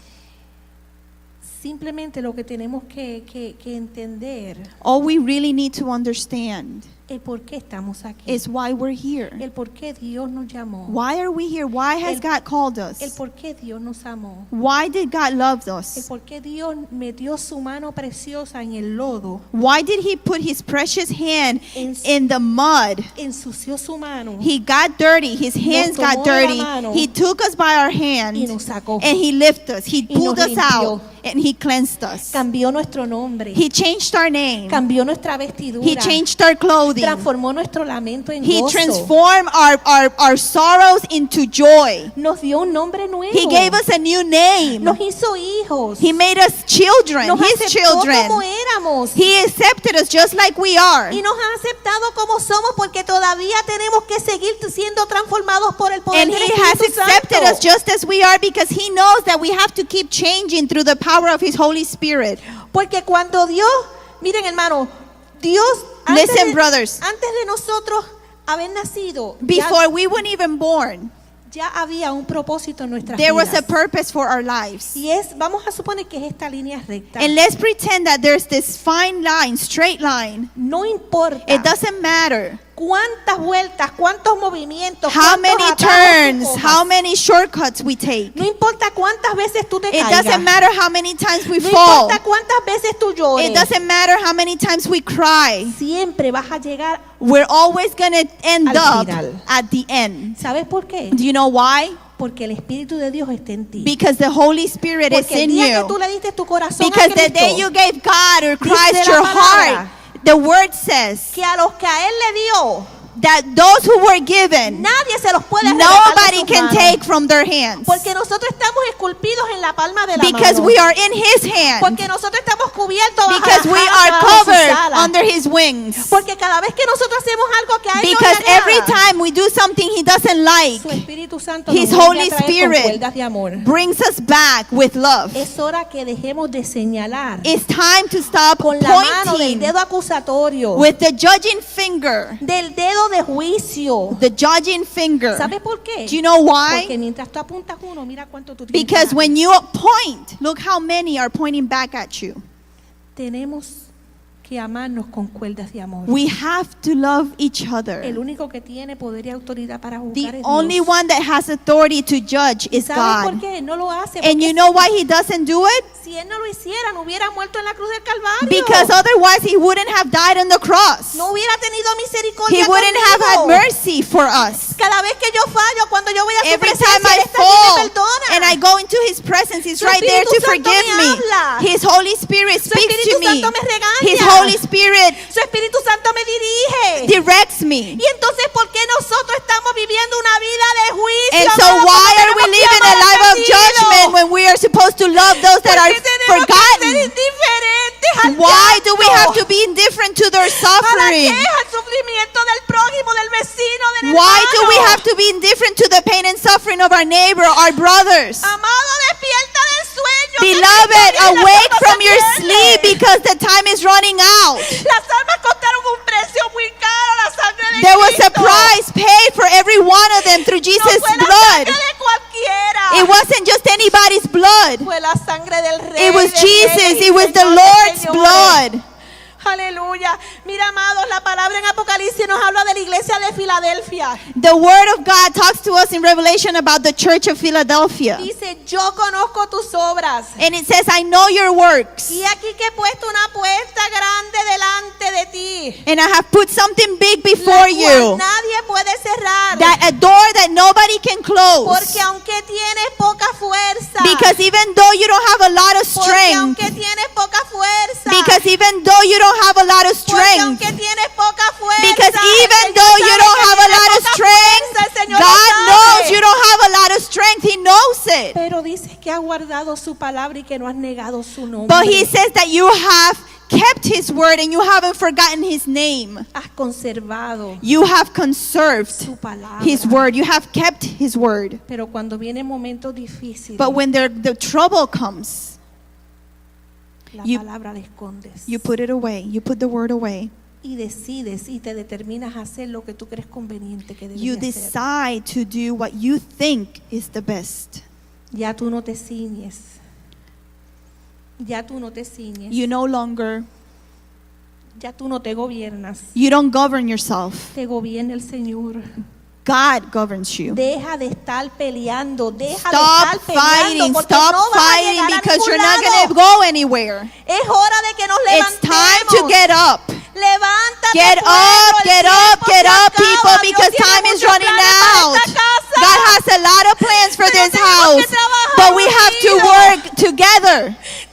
simplemente lo que tenemos que entender all we really need to understand el por qué estamos aquí, is why we're here. el por qué Dios nos llamó, Why are we here? Why has El- God called us? el por qué Dios nos amó, Why did God love el us? por qué Dios metió su mano preciosa en el lodo, Why did He put His precious hand En- in the mud? ensució su mano He got dirty. His hands tomó got de la dirty. mano He took us by our hand y nos sacó, and He lifted us. He Y nos pulled us limpió. out and He cleansed us. cambió nuestro nombre, He changed our name. cambió nuestra vestidura, He changed our clothing. transformó nuestro lamento en He gozo, transformed our sorrows into joy. nos dio un nombre nuevo, He gave us a new name. nos hizo hijos, He made us children, nos His aceptó como children. éramos He accepted us just like we are. y nos ha aceptado como somos porque todavía tenemos que seguir siendo transformados por el poder And del He has Espíritu accepted Santo. us just as we are because He knows that we have to keep changing through the power of His Holy Spirit. Porque cuando Dios, miren hermano, Dios Listen, brothers. antes de nosotros haber nacido, Before we weren't even born, ya había un propósito en nuestras there was a vidas. purpose for our lives. Y vamos a suponer que es esta línea recta. And let's pretend that there's this fine line, straight line. No importa It doesn't matter cuántas vueltas, cuántos movimientos, how cuántos many atajos tú turns, cojas. how many shortcuts we take. No importa cuántas veces tú te It caigas. doesn't matter how many times we No fall. importa cuántas veces tú llores. It doesn't matter how many times we cry. Siempre vas a llegar. We're always going to end Al up final. at the end. ¿Sabes por qué? Do you know why? Porque el Espíritu de Dios está en ti. Because the Holy Spirit is Porque el in día you. que tú le diste tu corazón a Because the Cristo, day you gave God or Dice Christ la your palabra heart, the word says que a los que a Él le dio, that those who were given, nadie se los puede arrebatar de nobody sus can manos. take from their hands. Porque nosotros estamos esculpidos en la palma de la Because mano. we are in His hand. Porque nosotros estamos cubiertos bajo Because las we alas, are bajo sus covered alas. under His wings. Porque cada vez que nosotros hacemos algo que a Él no Because le every agrada, time we do something He doesn't like, su Espíritu Santo His nos vuelve Holy a traer con Spirit cuerdas de amor. brings us back with love. Es hora que dejemos de señalar It's time to stop con la mano del pointing dedo acusatorio, with the judging finger. del dedo de juicio. The judging finger. ¿Sabes por qué? Do you know Porque why? mientras tú apuntas uno, mira cuánto tú tienes. Because para when ti. you point, look how many are pointing back at you. Tenemos que amarnos con cuerdas de amor. We have to love each El other. único que tiene poder y autoridad para juzgar The es only Dios. one that has authority to judge is ¿Sabes por God. qué? No lo hace. And Porque you know why He doesn't do it? si Él no lo hiciera, no hubiera muerto en la cruz del Calvario. Because otherwise He wouldn't have died on the cross. No hubiera tenido He misericordia wouldn't have had conmigo. mercy for us. Cada vez que yo fallo, cuando yo voy a su Every presencia, time I Él está allí y me fall perdona. and I go into His presence, He's Su right there to Espíritu Santo forgive me me. habla. His Holy Spirit Su speaks Espíritu to me. Santo me regaña. His Holy Spirit Su Espíritu Santo me dirige. directs me. Y entonces, ¿por qué nosotros estamos viviendo una vida de juicio? And so amado? why Porque are we tenemos que living amar a life al of perdido. judgment when we are supposed to love those that are Porque tenemos que ser forgotten? indiferentes al Why do we llanto, have to be indifferent to their a la suffering? queja, al sufrimiento del prójimo, del vecino, del Why do we hermano? have to be indifferent to the pain and suffering of our neighbor, our brothers? Amado, despierta del sueño. que Beloved, Cristo viene, awake las from almas your se sleep pierden. because the time is running out. Las almas costaron un precio muy caro, la sangre de There was a Cristo. price paid for every one of them through No Jesus' fue la blood. sangre de cualquiera. It wasn't just anybody's blood. Fue la sangre del rey. It was de Jesus. reyes y It was the Señor de Lord's señores. blood. Aleluya. Mira, amados, la palabra en Apocalipsis nos habla de la iglesia de Filadelfia. The word of God talks to us in Revelation about the church of Philadelphia. Dice, yo conozco tus obras. And it says, I know your works. Y aquí que he puesto una puerta grande delante de ti. And I have put something big La before cual you. nadie puede cerrar. That a door that nobody can close. Porque aunque tienes poca fuerza. Because even though you don't have a lot of Porque strength. aunque tienes poca fuerza. Because even though you don't have a lot of Porque strength. aunque tienes poca fuerza. Because el even Señor though you sabe don't que have a tienes lot of poca strength, fuerza, el Señor lo God sabe. knows you don't have a lot of strength. He knows it. Pero dice que has guardado su palabra y que no has negado su nombre. But He says that you have kept His word and you haven't forgotten His name. Has conservado You have conserved su palabra. His word. You have kept His word. Pero cuando viene momentos difíciles, But when the trouble comes, La You- palabra la escondes. You put it away. You put the word away. Y decides y te determinas a hacer lo que tú crees conveniente que You debes hacer. decide to do what you think is the best. Ya tú no te ciñes. Ya tú no te ciñes. You no longer, Ya tú no te gobiernas. you don't govern yourself. Te gobierna el Señor. God governs you. Deja de estar peleando. Deja Stop de estar peleando fighting. porque Stop no vas a fighting llegar a because ningún you're not lado. going to go anywhere. Es hora de que nos It's time levantemos. to get up. Levántate, Get pueblo, up, el get tiempo up, se get up, acaba. people, Dios because tiene time is muchos running planes para out. esta casa. God has a lot of plans for Pero this tenemos house, que trabajar but we have to unidos. work together.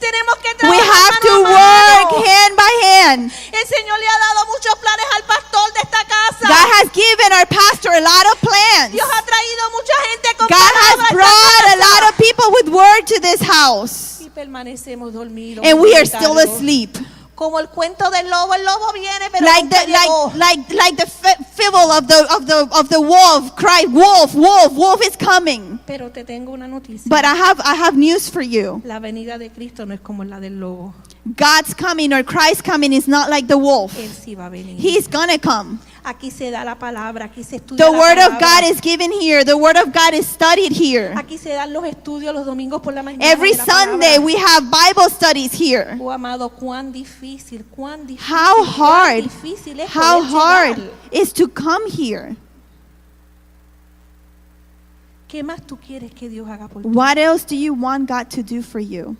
Tenemos que We trabajar have to mano a work mano. hand by hand. El Señor le ha dado muchos planes al pastor de esta casa. God has given our pastor a lot of plans. Dios ha traído mucha gente con God palabras has a esta brought a casa. lot of people with word to this house, Y permanecemos dormidos. and we are still meditando. asleep. Como el cuento del lobo, el lobo viene, pero Like nunca the llegó. like the fibble of the wolf cried, wolf, wolf, wolf is coming. Pero te tengo una noticia. But I have news for you. La venida de Cristo no es como la del lobo. God's coming or Christ's coming is not like the wolf. Él sí va a venir. He's gonna come. Aquí se da la palabra, aquí se estudia The la word of palabra. God is given here. The word of God is studied here. Aquí se dan los estudios los domingos por la mañana. Every de la Sunday palabra. we have Bible studies here. Oh, amado, cuán difícil, cuán difícil. How hard, cuán difícil es how poder hard llegar. is to come here. ¿Qué más tú quieres que Dios haga por ti? What else do you want God to do for you?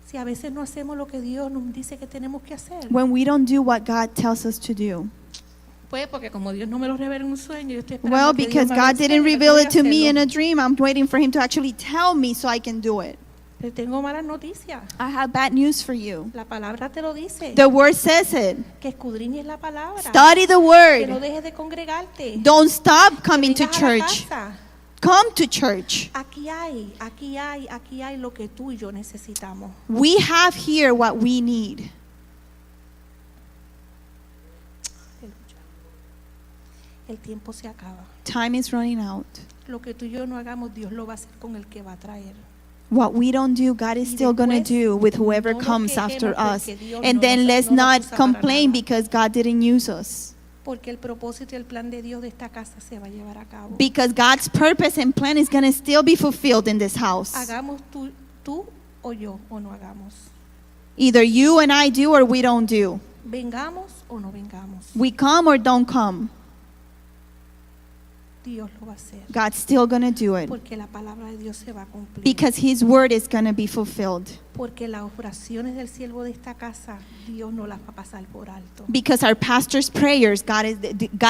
Si a veces no hacemos lo que Dios nos dice que tenemos que hacer. When we don't do what God tells us to do? Pues porque como Dios no me lo revela en un sueño, yo estoy esperando Well, que because Dios me God avise didn't que reveal voy a it to me hacerlo. in a dream. I'm waiting for Him to actually tell me so I can do it. Te tengo malas noticias. I have bad news for you. La palabra te lo dice. The Word says it. Que escudriñes la palabra. Study the Que no Word. dejes de congregarte. Don't stop coming to Vengas a la church. casa. Come to church. Aquí hay lo que tú y yo necesitamos. We have here what we need. El tiempo se acaba. Time is running out. Lo que tú y yo no hagamos, Dios lo va a hacer con el que va a traer. What we don't do, God is Y still going to después, do with whoever no nos comes quejemos after us. porque Dios And no then nos- let's no nos not usa para complain nada. because God didn't use us. Porque el propósito y el plan de Dios de esta casa se va a llevar a cabo. Because God's purpose and plan is going to still be fulfilled in this house. Hagamos tú o yo o no hagamos. Either you and I do or we don't do. Vengamos o no vengamos. We come or don't come. Dios lo va a hacer. God's still going to do it. Porque la palabra de Dios se va a cumplir. Because His word is going to be fulfilled. Porque las oraciones del siervo de esta casa, Dios no las va a pasar por alto. Because our pastor's prayers, God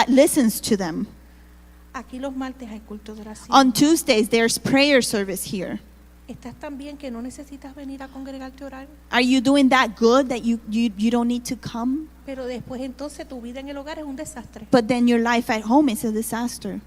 listens to them. Aquí los martes hay culto de oración. On Tuesdays, there's prayer service here. ¿Estás tan bien que no necesitas venir a congregarte a orar? Are you doing that good that you don't need to come? Pero después entonces tu vida en el hogar es un desastre. But then your life at home is a disaster.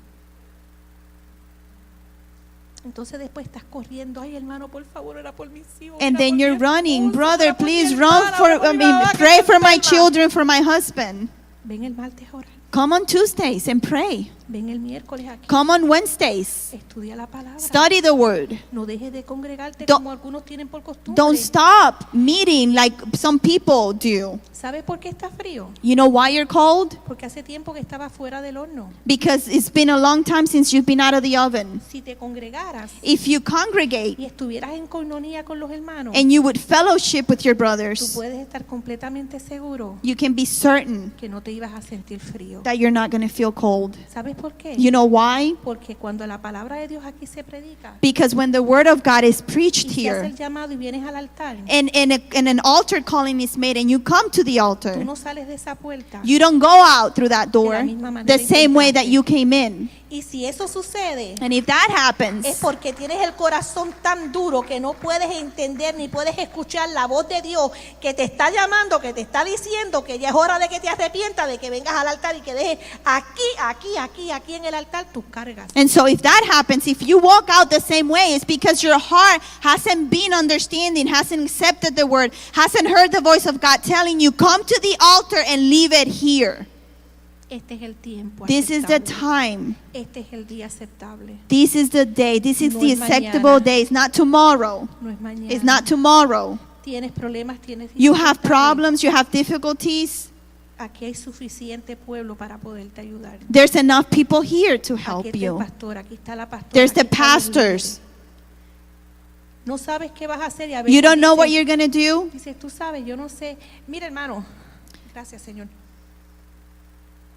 Entonces después estás corriendo, ay hermano, por favor, ora por mis hijos. And ora then por mi you're running, esposo, brother, ora por mi please hermana, run for, ora por mi mamá que pray está for my enferma. children, for my husband. Ven el martes a orar. Come on Tuesdays and pray. Ven el miércoles aquí. Come on Wednesdays. Estudia la palabra. Study the word. No dejes de congregarte Don't- como algunos tienen por costumbre. Don't stop meeting like some people do. ¿Sabes por qué está frío? You know why you're cold? Porque hace tiempo que estaba fuera del horno. Because it's been a long time since you've been out of the oven. Si te congregaras If you congregate y estuvieras en coinonía con los hermanos, and you would fellowship with your tú brothers, puedes estar completamente seguro you can be certain que no te ibas a sentir frío. that you're not going to feel cold. ¿Sabes por qué? You know why? Porque cuando la palabra de Dios aquí se predica Because when the word of God is preached y se hace here el llamado y vienes al altar, and an altar calling is made and you come to the tú altar, no sales de esa puerta. you don't go out through that door misma manera the same way that intentaste. you came in. Y si eso sucede, And if that es happens, porque tienes el corazón tan duro que no puedes entender ni puedes escuchar la voz de Dios que te está llamando, que te está diciendo que ya es hora de que te arrepientas, de que vengas al altar y que dejes aquí en el altar tus cargas. and so if that happens, if you walk out the same way, it's because your heart hasn't been understanding, hasn't accepted the word, hasn't heard the voice of God telling you, come to the altar and leave it here. Este es el tiempo This is the aceptable. time. Este es el día aceptable. This is the day. This is No the es acceptable mañana. day. It's not tomorrow. No es mañana. It's not tomorrow. tienes problemas, tienes you have dificultades, problems, you have difficulties, aquí hay suficiente pueblo para poderte ayudar. there's enough people here to Aquí help está el you. pastor, aquí está la pastora. There's aquí the está el pastors. líder. No sabes qué vas a hacer y a veces You don't know what dices- you're going to do? Dices, tú sabes, yo no sé. Mira, hermano, gracias, Señor.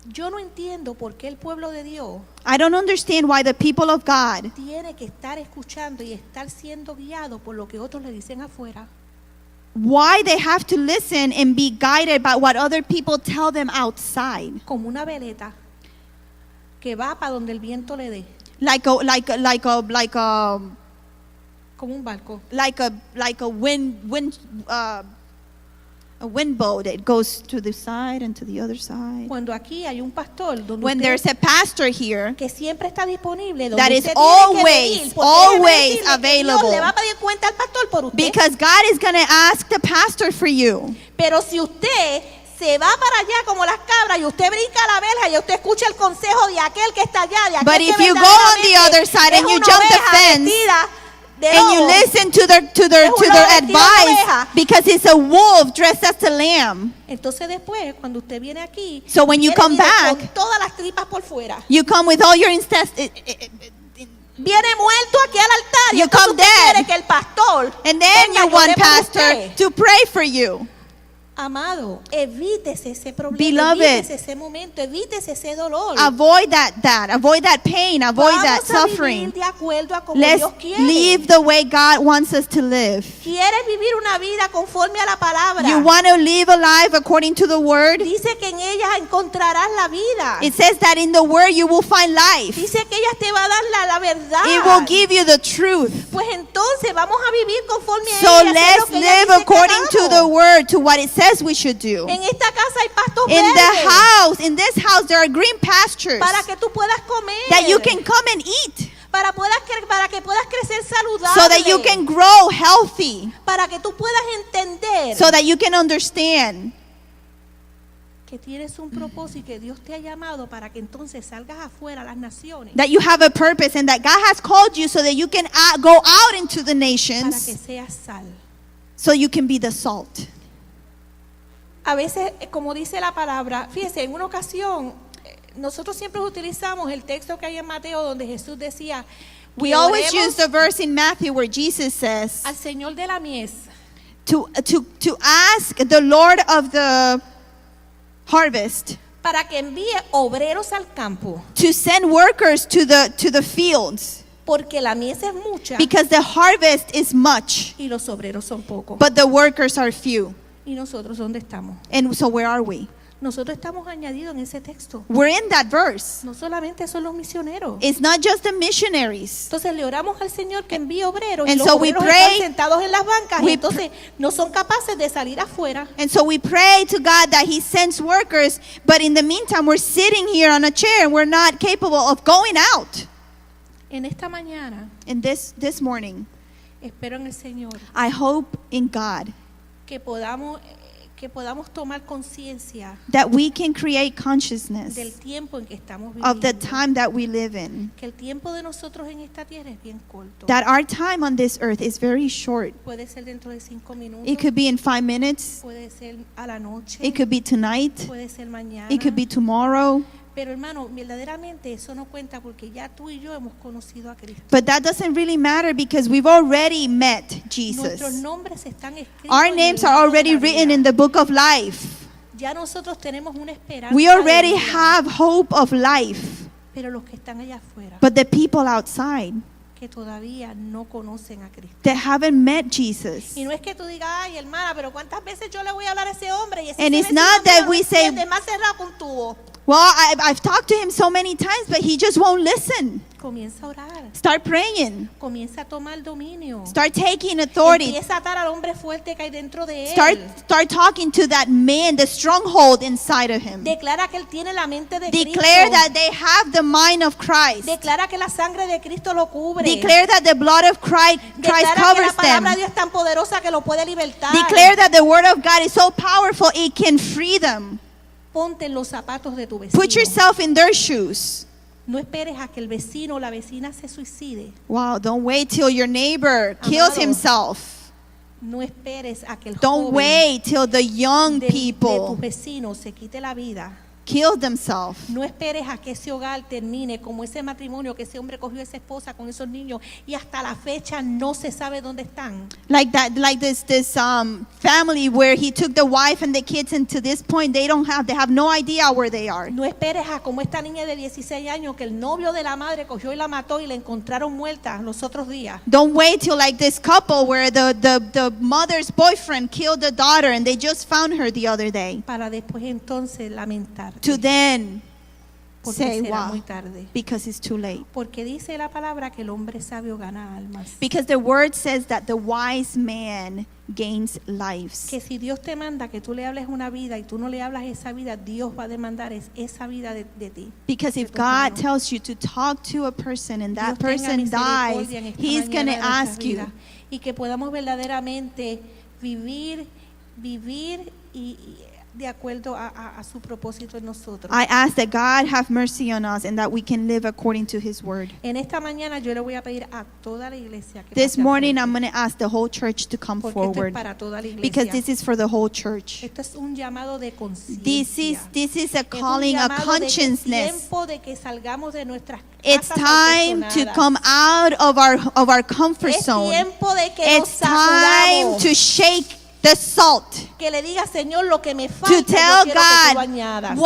Yo no entiendo por qué el pueblo de Dios I don't understand why the people of God tiene que estar escuchando y estar siendo guiado por lo que otros le dicen afuera. why they have to listen and be guided by what other people tell them outside. Como una veleta que va para donde el viento le dé. Como un barco. Like a wind boat. It goes to the side and to the other side. Cuando aquí hay un pastor donde When usted- there's a pastor here que siempre está disponible, donde that is usted tiene que always, venir, porque déjeme always decirle que available. Dios le va a pedir cuenta al pastor por usted. because God is going to ask the pastor for you. Pero si usted se va para allá como las cabras y usted brinca la verja y usted escucha el consejo de aquel que está allá, de aquel But que if you go on the verdaderamente other side es and you una jump the oveja fence vestida de And you lobo, listen to their una vestida advice oveja. because it's a wolf dressed as a lamb. entonces después cuando usted viene aquí, So when you viene, come mire, back- con todas las tripas por fuera. You come with all your intestines, Viene muerto aquí al altar y You entonces come usted dead. quiere que el pastor and then venga you y ore want por pastor usted. to pray for you. Amado, evítese ese problema, Beloved, evítese ese momento, evítese ese dolor. Avoid that pain, avoid that Vamos a suffering. vivir de acuerdo a como Let's Dios quiere. live the way God wants us to live. ¿Quieres vivir una vida conforme a la palabra? You want to live a life according to the word? Dice que en ellas encontrarás la vida. It says that in the word you will find life. Dice que ellas te va a dar la verdad. It will give you the truth. Pues entonces vamos a vivir conforme a So ella, hacer lo let's que ella live dice que according to the hagamos. word, to what it says we should do. En esta casa hay pastos In verdes this house, there are green pastures para que tú puedas comer. that you can come and eat para que puedas crecer saludable. so that you can grow healthy, para que tú puedas entender so that you can understand que tienes un propósito y que Dios te ha llamado para que entonces salgas afuera a las naciones. that you have a purpose and that God has called you so that you can go out into the Para que nations seas sal. so you can be the salt. A veces, como dice la palabra, fíjese, en una ocasión, nosotros siempre utilizamos el texto que hay en Mateo donde Jesús decía, We que always oremos use the verse in Matthew where Jesus says al Señor de la mies to ask the Lord of the harvest para que envíe obreros al campo, to send workers to the fields porque la mies es mucha because the harvest is much, y los obreros son pocos. but the workers are few. ¿Y nosotros dónde estamos? And so where are we? Nosotros estamos añadidos en ese texto. We're in that verse. No solamente son los misioneros. It's not just the missionaries. Entonces le oramos al Señor que envíe obreros y And los so we obreros pray- están sentados en las bancas y we entonces no son capaces de salir afuera. And so we pray to God that He sends workers, but in the meantime, we're sitting here on a chair and we're not capable of going out. En esta mañana And this morning, espero en el Señor I hope in God que podamos tomar conciencia that we can create consciousness del tiempo en que estamos of the viviendo. time that we live in. Que el tiempo de nosotros en esta tierra es bien corto. That our time on this earth is very short. Puede ser dentro de 5 minutos. It could be in 5 minutes. Puede ser a la noche. It could be tonight. Puede ser mañana. It could be tomorrow. Pero hermano, verdaderamente eso no cuenta porque ya tú y yo hemos conocido a Cristo. But that doesn't really matter because we've already met Nuestros Jesus. nombres están escritos. Our en el names libro are de already la written vida. in the book of life. Ya nosotros tenemos una esperanza. We already de vida. have hope of life. Pero los que están allá afuera, But the people outside que todavía no conocen a Cristo. that haven't met Jesus. Y no es que tú digas, ay hermana, pero cuántas veces yo le voy a hablar a ese hombre y ese And se it's ve not sin that amor, we no say- entiende, más cerrado con tubo. Well, I've talked to him so many times, but he just won't listen. Comienza a orar, Start praying. comienza a tomar dominio. Start taking authority. Empieza a atar al hombre fuerte que hay dentro de él. Start talking to that man, the stronghold inside of him. Declara que él tiene la mente de Declare Cristo. that they have the mind of Christ. Declara que la sangre de Cristo lo cubre. Declare that the blood of Christ Declara que la covers palabra them. de Dios es tan poderosa que lo puede libertar. Declare that the word of God is so powerful it can free them. Ponte en los zapatos de tu vecino. Put yourself in their shoes. No esperes a que el vecino o la vecina se suicide. Wow, don't wait till your neighbor kills Amado. himself. No esperes a que el Don't joven wait till the young de tus people vecinos se quite la vida. kill themselves. No esperes a que ese hogar termine como ese matrimonio, que ese hombre cogió a esa esposa con esos niños y hasta la fecha no se sabe dónde están. Like this family where he took the wife and the kids, and to this point they have no idea where they are. No esperes a como esta niña de 16 años que el novio de la madre cogió y la mató y la encontraron muerta los otros días. Don't wait till like this couple where the mother's boyfriend killed the daughter and they just found her the other day. Para después entonces lamentar. To then Porque say, será wow, muy tarde. because it's too late. Porque dice la palabra que el hombre sabio gana almas. Because the word says that the wise man gains lives. Que si Dios te manda que tú le hables una vida y tú no le hablas esa vida, Dios va a demandar esa vida de ti. Because if God tells you to talk to a person and that Dios tenga person dies, misericordia en esta He's going to mañana de nuestras ask you. vidas. Y que podamos verdaderamente vivir y de acuerdo a su propósito en nosotros. I ask that God have mercy on us and that we can live according to His word. En esta mañana yo le voy a pedir a toda la iglesia que This pase al morning frente, I'm going to ask the whole church to come porque esto es forward para toda la because iglesia. this is for the whole church. Esto es un llamado de This conciencia. is a Es un calling, a llamado de que es consciousness. tiempo de que salgamos de nuestras It's casas time to autogestionadas. come out of our comfort Es zone. tiempo de que nos It's time sacudamos. to shake the salt. Que le diga, Señor, lo que me falta, To yo tell quiero que tú lo God añadas.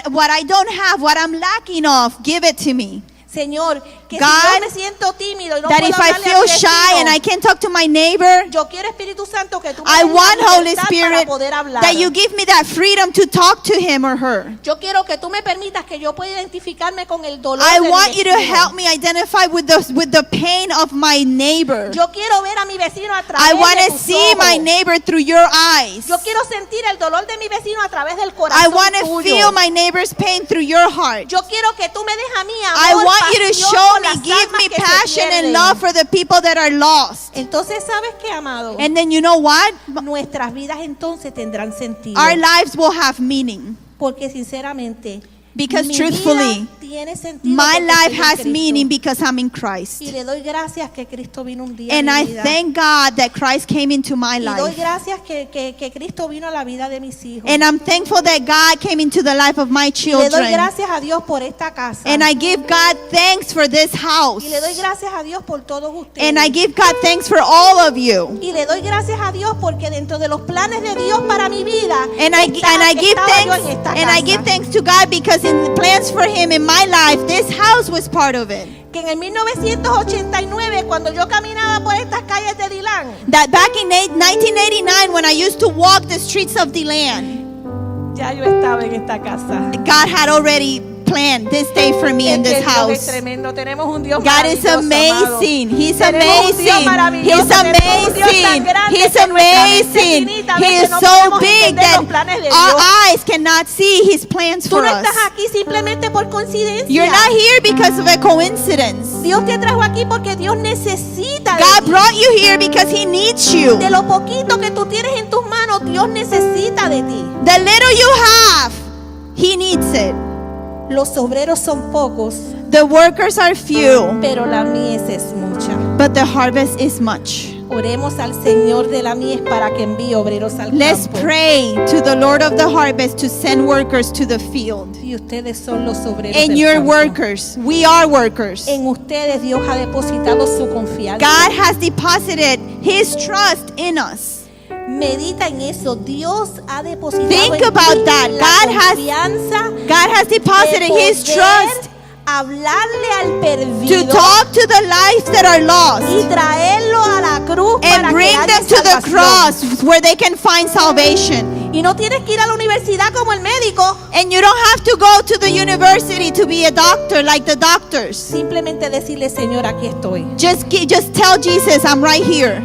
what I don't have, what I'm lacking of, give it to me. Señor, que God, si yo me siento tímido y no That puedo if I hablarle a feel mi shy vecino, and I can't talk to my neighbor, yo quiero, Espíritu Santo, que tú me I des la want, Holy libertad para Spirit, poder hablar. that you give me that freedom to talk to him or her. Yo quiero que tú me permitas que yo pueda identificarme con el dolor I de mi want you to vecino. help me identify with the pain of my neighbor. Yo quiero ver a mi vecino a través I want de to tus see ojos. my neighbor through your eyes. Yo quiero sentir el dolor de mi vecino a través del I corazón want to tuyo. feel my neighbor's pain through your heart. Yo quiero que tú me des a mí I amor, want you to pasión show por me, las give almas me que se passion and pierden. love for the people that are lost. Entonces, ¿sabes qué, amado? And then you know what? Nuestras vidas entonces tendrán sentido. Our lives will have meaning. Porque sinceramente, Because mi truthfully, vida tiene sentido My porque life estoy en has Cristo. meaning because I'm in Christ. Y le doy gracias que Cristo vino un día And a mi I vida. thank God that Christ came into my Y doy life. gracias que Cristo vino a la vida de mis hijos. And I'm thankful that God came into the life of my Y le doy children. gracias a Dios por esta casa. And I give God thanks for this house. Y le doy gracias a Dios por todos ustedes. And I give God thanks for all of you. Y le doy gracias a Dios porque dentro de los planes de Dios para mi vida And I give estaba yo thanks en esta and I casa. give thanks to God because in the plans for him in my life, this house was part of it. Que en el 1989, cuando yo caminaba por estas calles de Dillán, That back in 1989 when I used to walk the streets of DeLand, ya yo estaba en esta casa. God had already planned this day for me in Es que this el Dios es house. tremendo. Tenemos un Dios God is maravilloso, amado. amazing. He's Tenemos un Dios amazing. maravilloso. He's Tenemos un Dios tan amazing. grande He's que nuestra mente amazing. finita a He veces is no so podemos big entender that los planes de our Dios. eyes cannot see his plans Tú for no us. estás aquí simplemente por coincidencia. You're not here because of a coincidence. Dios te trajo aquí porque Dios necesita de God ti. brought you here because he needs you. De lo poquito que tú tienes en tus manos, Dios necesita de ti. The little you have, he needs it. Los obreros son pocos, The workers are few, pero la mies es mucha. but the harvest is much. Oremos al Señor de la mies para que envíe obreros al Let's campo. pray to the Lord of the harvest to send workers to the field. Y ustedes son los obreros And del you're campo. workers. We are workers. En ustedes Dios ha depositado su confianza. God has deposited his trust in us. Medita en eso. Dios ha depositado Think en about ti that. la God has- confianza God has deposited de his poder trust hablarle al to perdido talk to the lives that are y lost traerlo a la cruz para and que bring haya them to the salvación. cross where they can find salvation. Y no tienes que ir a la universidad como el médico. And you don't have to go to the university to be a doctor like the doctors. Simplemente decirle, Señor, aquí estoy. Just tell Jesus, I'm right here.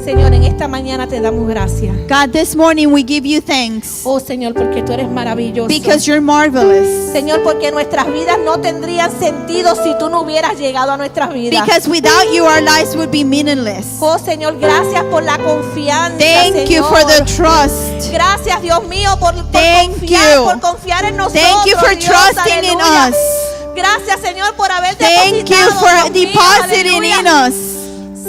Señor, en esta mañana te damos gracias. God, this morning we give you thanks Oh, Señor, porque tú eres maravilloso. because you're marvelous. Señor, porque nuestras vidas no tendrían sentido si tú no hubieras llegado a nuestras vidas. Because without you, our lives would be meaningless. Oh, Señor, gracias por la confianza, Thank you Señor. for the trust. Gracias, Dios mío, por Thank confiar, you. por confiar en nosotros. Thank you for Dios, trusting in aleluya. us. Gracias, Señor, por haber Thank you depositado, for Dios mío, depositing aleluya. in us.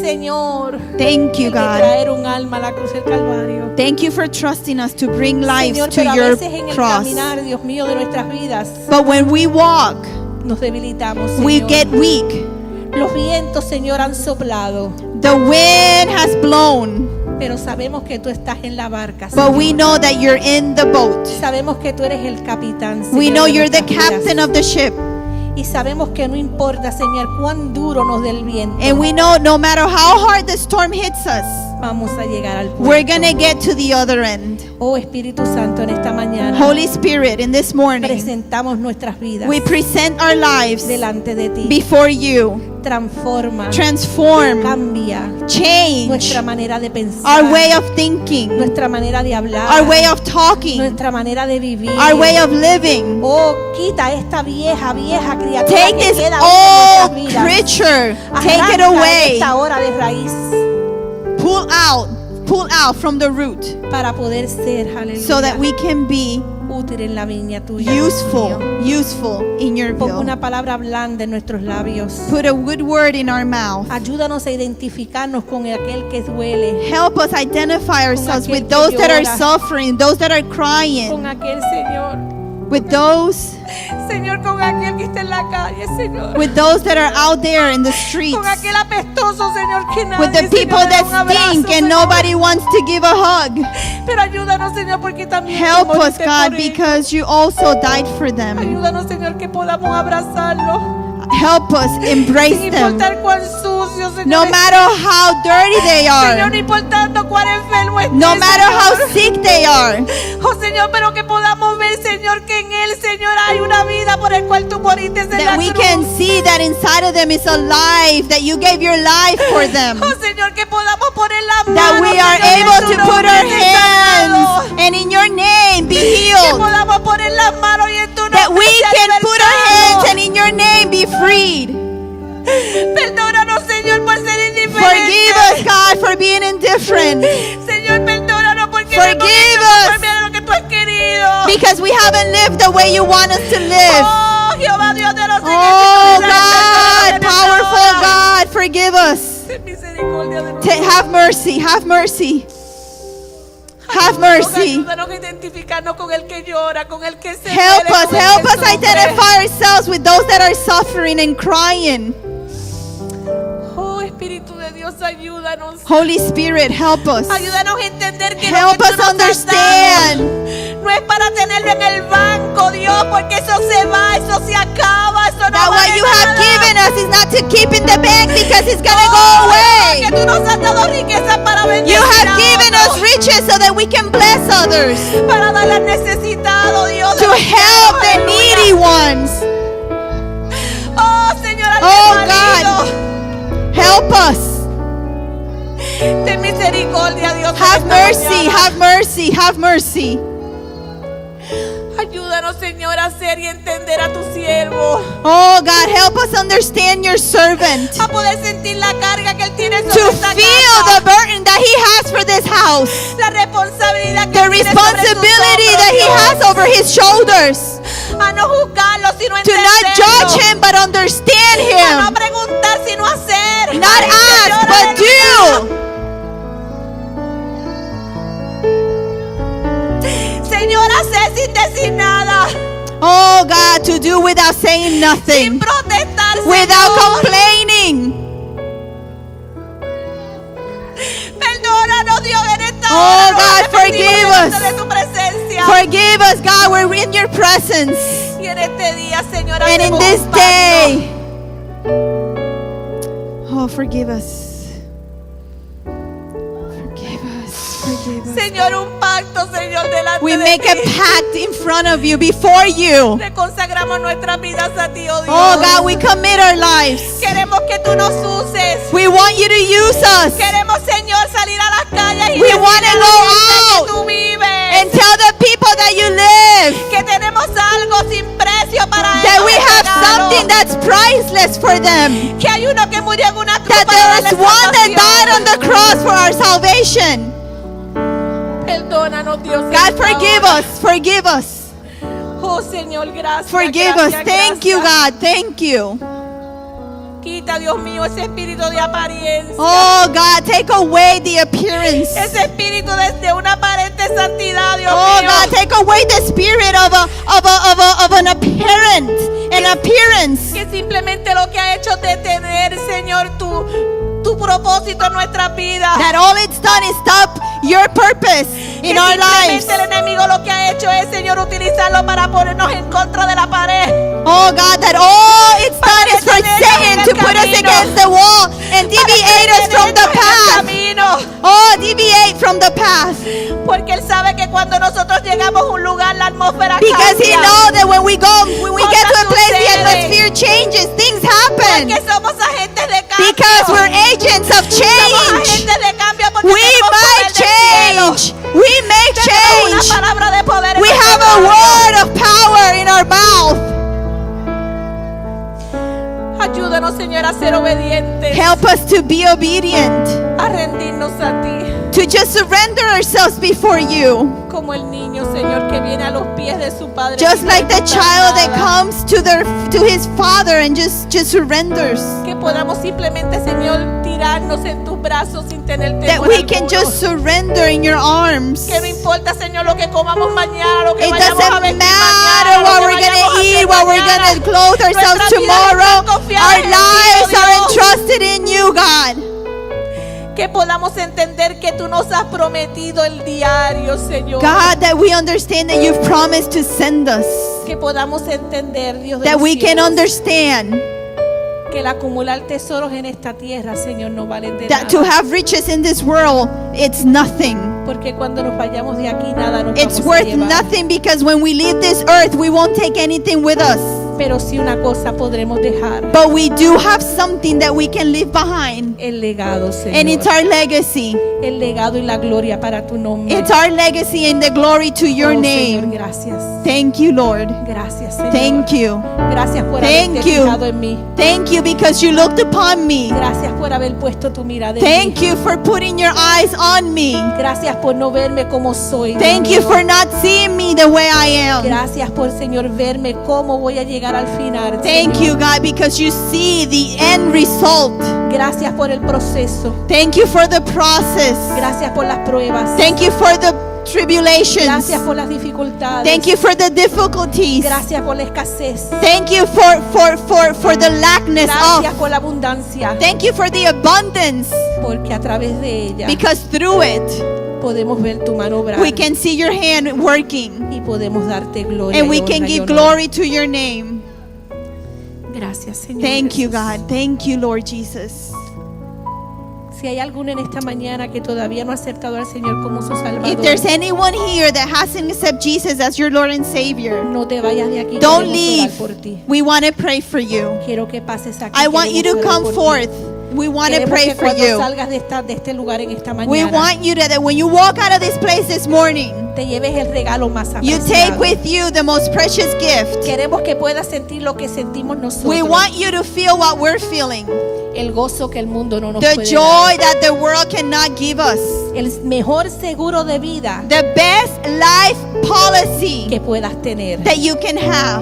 Señor, Thank you, el de God. traer un alma a la cruz del Calvario. Thank you for trusting us to bring lives Señor, to pero a your veces en el cross. caminar, Dios mío, de nuestras vidas, But when we walk, nos debilitamos, Señor. we get weak. Los vientos, Señor, han soplado, The wind has blown, pero sabemos que tú estás en la barca, but we Señor. know that you're in the boat. Sabemos que tú eres el capitán, Señor, We know de you're the nuestras vidas. captain of the ship. Y sabemos que no importa, Señor, cuán duro nos dé el viento, And we know no matter how hard the storm hits us, vamos a llegar al we're puerto. going to get to the other end. Oh Espíritu Santo, en esta mañana Holy Spirit, in this morning, presentamos nuestras vidas we present our lives delante de ti. before you. Transforma, Transform, cambia change nuestra manera de pensar, our way of thinking, nuestra manera de hablar, our way of talking, nuestra manera de vivir. our way of living. Oh, quita esta vieja criatura Take que this queda old en nuestras vidas. creature, take it Arranca away, esta hora de raíz pull out from the root, para poder ser, aleluya, so that we can be útil en la viña tuya. Dios useful, mío. useful in your Pon will. una palabra blanda en nuestros labios. Put a good word in our mouth. Ayúdanos a identificarnos con aquel que duele, Help us identify ourselves aquel with que those that are llora. suffering, those that are con crying, aquel Señor, with those con aquel que está en la calle, Señor, with those that are out there in the streets, con aquel apestoso, Señor, que nadie, with the people Señor, le da un that abrazo, stink and Señor. nobody wants to give a hug. Pero ayúdanos, Señor, porque también Help tú us, moriste God, por ellos. because you also died for them. Ayúdanos, Señor, que podamos abrazarlos Help us embrace sin them. importar cuán sucio, Señor, No matter how dirty they Señor, are, no importando cuán enfermo esté, no matter how Señor. sick they are, Oh, Señor, pero que podamos ver, Señor, que en él, Señor, hay una vida por el cual tú moriste en la that we cruz. can see that inside of them is alive, that you gave your life for them, Oh, Señor, que podamos poner las that manos, we are Señor, en able tu to put nombre our y ser sanados. hands and in your name be Que healed, podamos poner las manos y en tu nombre that we ser can put our hands libertados. and in your name be freed. Perdónanos, Señor, por ser indiferentes. Forgive us, God, for being indifferent, Señor, perdónanos porque Forgive no hemos hecho us. conforme a lo que tú has querido. because we haven't lived the way you want us to live. Oh, Jehová, Dios de los Oh, ejércitos, God, en esta powerful hora. God, forgive us. Ten misericordia de Have mercy, have mercy. Have mercy. Ayúdanos a identificarnos con el que llora, con el que se Help duele, us, con el help que us sufre. identify ourselves with those that are suffering and crying. Oh, Espíritu de Dios, ayúdanos. Holy Spirit, help us. Ayúdanos a entender que Help lo que us tú nos has understand. dado no es para tenerlo en el banco, Dios, porque eso se va, eso se acaba, eso no That what vale you have nada. given us is not to keep in the bank because it's gonna Oh, go que away. tú nos has dado riqueza para bendecir You have a given otros, us riches so that we can bless others, para darle al necesitado, Dios. to help the Aleluya. needy ones. Oh, Señor, al Oh, desvalido. Help us. Ten misericordia, Dios. en Have esta mercy, mañana. have mercy, have mercy. Ayúdanos, Señor, a ser y entender a tu siervo. Oh God, help us understand your servant. A poder sentir la carga que él tiene sobre To esta feel casa. the burden that he has for this house. La responsabilidad que The él tiene sobre sus responsibility hombros, that he Dios. has over his shoulders. A no juzgarlo, sino To not judge entenderlo. him, but understand A no him. preguntar, sino hacer. Not Ay, ask, Señor, but aleluya. do. Señor, hacer sin decir nada. Oh God, to do without saying Sin nothing. protestar, Without Señor. complaining. Perdónanos, Dios, en esta Oh, hora. Nos God, arrepentimos forgive delante us. de tu presencia. Forgive us, God, we're in your presence. Y en este día, Señor, And in hacemos this un pacto. day, oh, forgive us. Forgive us, forgive us. Señor, un pacto, Señor, delante We de make a ti. pact in front of you, before you. Le consagramos nuestras vidas a ti, oh Dios. Oh God, we commit our lives. Queremos que tú nos uses. We want you to use us Queremos, Señor, salir a las calles y We decirle wanna a la go gente out que tú vives. and tell the people that you live, Que tenemos algo sin precio para that ellos. we de have regalo. something that's priceless for them, Que hay uno que murió en una cruz that para there is darle one that salvación. died on the cross for our salvation. Perdónanos, Dios. en God, esta forgive hora. us, forgive us, Oh, Señor, gracias. forgive us. gracias, Thank you, gracias. God, thank you. Quita, Dios mío, ese espíritu de apariencia. Oh God, take away the appearance. Ese espíritu de una aparente santidad, Dios Oh mío. God, take away the spirit of an appearance. Que simplemente lo que ha hecho es detener, Señor, tu propósito en nuestra vida. That all it's done is stop your purpose Que in our lives. simplemente el enemigo lo que ha hecho es, Señor, utilizarlo para ponernos en contra de la pared. Oh God, that all it's done is for Satan to put us against the wall and deviate us from the path. Camino. Oh, deviate from the path. Porque Él sabe que cuando nosotros llegamos a un lugar, la atmósfera Because He cambia. knows that when we get to a place, the sucede. atmosphere changes, things happen. Porque somos agentes de cambio. Because we're agents of Somos change. agentes de cambio porque We tenemos might poder del cielo. change. We make Tenemos una change. palabra de poder en We nuestras have a manos. word of power in our mouth. Ayúdanos, Señor, a ser obedientes, Help us to be obedient, a rendirnos a ti, to just surrender ourselves before you. como el niño, Señor, que viene a los pies de su padre. Just sin like the preguntar child that nada. comes to his father and just surrenders. Que podamos simplemente, Señor, tirarnos en tus brazos sin tener That temor we can alguno. just surrender in your arms. Que no importa, Señor, lo que comamos mañana, lo que It vayamos a doesn't vestir matter mañana, what lo que we're vayamos a gonna hacer eat, what we're mañana. gonna clothe ourselves Nuestras vidas tomorrow. están confiadas Our en ti, lives oh are Dios. entrusted in you, God. Que podamos entender que tú nos has prometido el diario, Señor. God, that we understand that you've promised to send us. Que podamos entender, Dios de That los we can cielos, understand que el acumular tesoros en esta tierra, Señor, no valen de that to nada. have riches in this world, it's nothing. Porque cuando nos vayamos de aquí, nada nos It's vamos a worth llevar. nothing because when we leave this earth, we won't take anything with us. Pero sí una cosa podremos dejar: But we do have something that we can leave behind. el legado, Señor. And it's our legacy. El legado y la gloria para tu nombre. It's our legacy and the glory to your Oh, name. Señor, gracias. Thank you, Lord. Gracias, Señor. Thank you. Gracias por Thank haberte you. fijado en mí. Thank you because you looked upon me. Gracias por haber puesto tu mirada en Thank mí. you for putting your eyes on me. Gracias por no verme como soy. Dios Thank you mío. for not seeing me the way I am. Gracias por, Señor, verme cómo voy a llegar al final. Thank Señor. you, God, because you see the end result. Gracias por el proceso. Thank you for the process. Gracias por las pruebas. Thank you for the tribulations. Gracias por las dificultades. Thank you for the difficulties. Gracias por la escasez. Thank you for the lackness Gracias of. por la abundancia. Thank you for the abundance Porque a través de ella because through it podemos ver tu mano obrar we can see your hand working y podemos darte gloria. and we y honra can y give honor. glory to your name. Gracias, Señor. Thank you, Jesús. God. Thank you, Lord Jesus. Si hay alguno en esta mañana que todavía no ha aceptado al Señor como su If Salvador, there's anyone here that hasn't accepted Jesus as your Lord and Savior, no te vayas de aquí. don't queremos leave. orar por ti. We want to pray for you. Quiero que pases aquí. I want you to queremos orar come por ti. forth. We want to Queremos pray que for cuando you. salgas de este lugar en esta We mañana, want you that when you walk out of this place this morning, te lleves el regalo más you take apreciado. with you the most precious gift. Queremos que puedas sentir lo que sentimos nosotros. We want you to feel what we're feeling. El gozo que el mundo no nos The puede joy dar. that the world cannot give us. El mejor seguro de vida The best life policy que puedas tener. that you can have.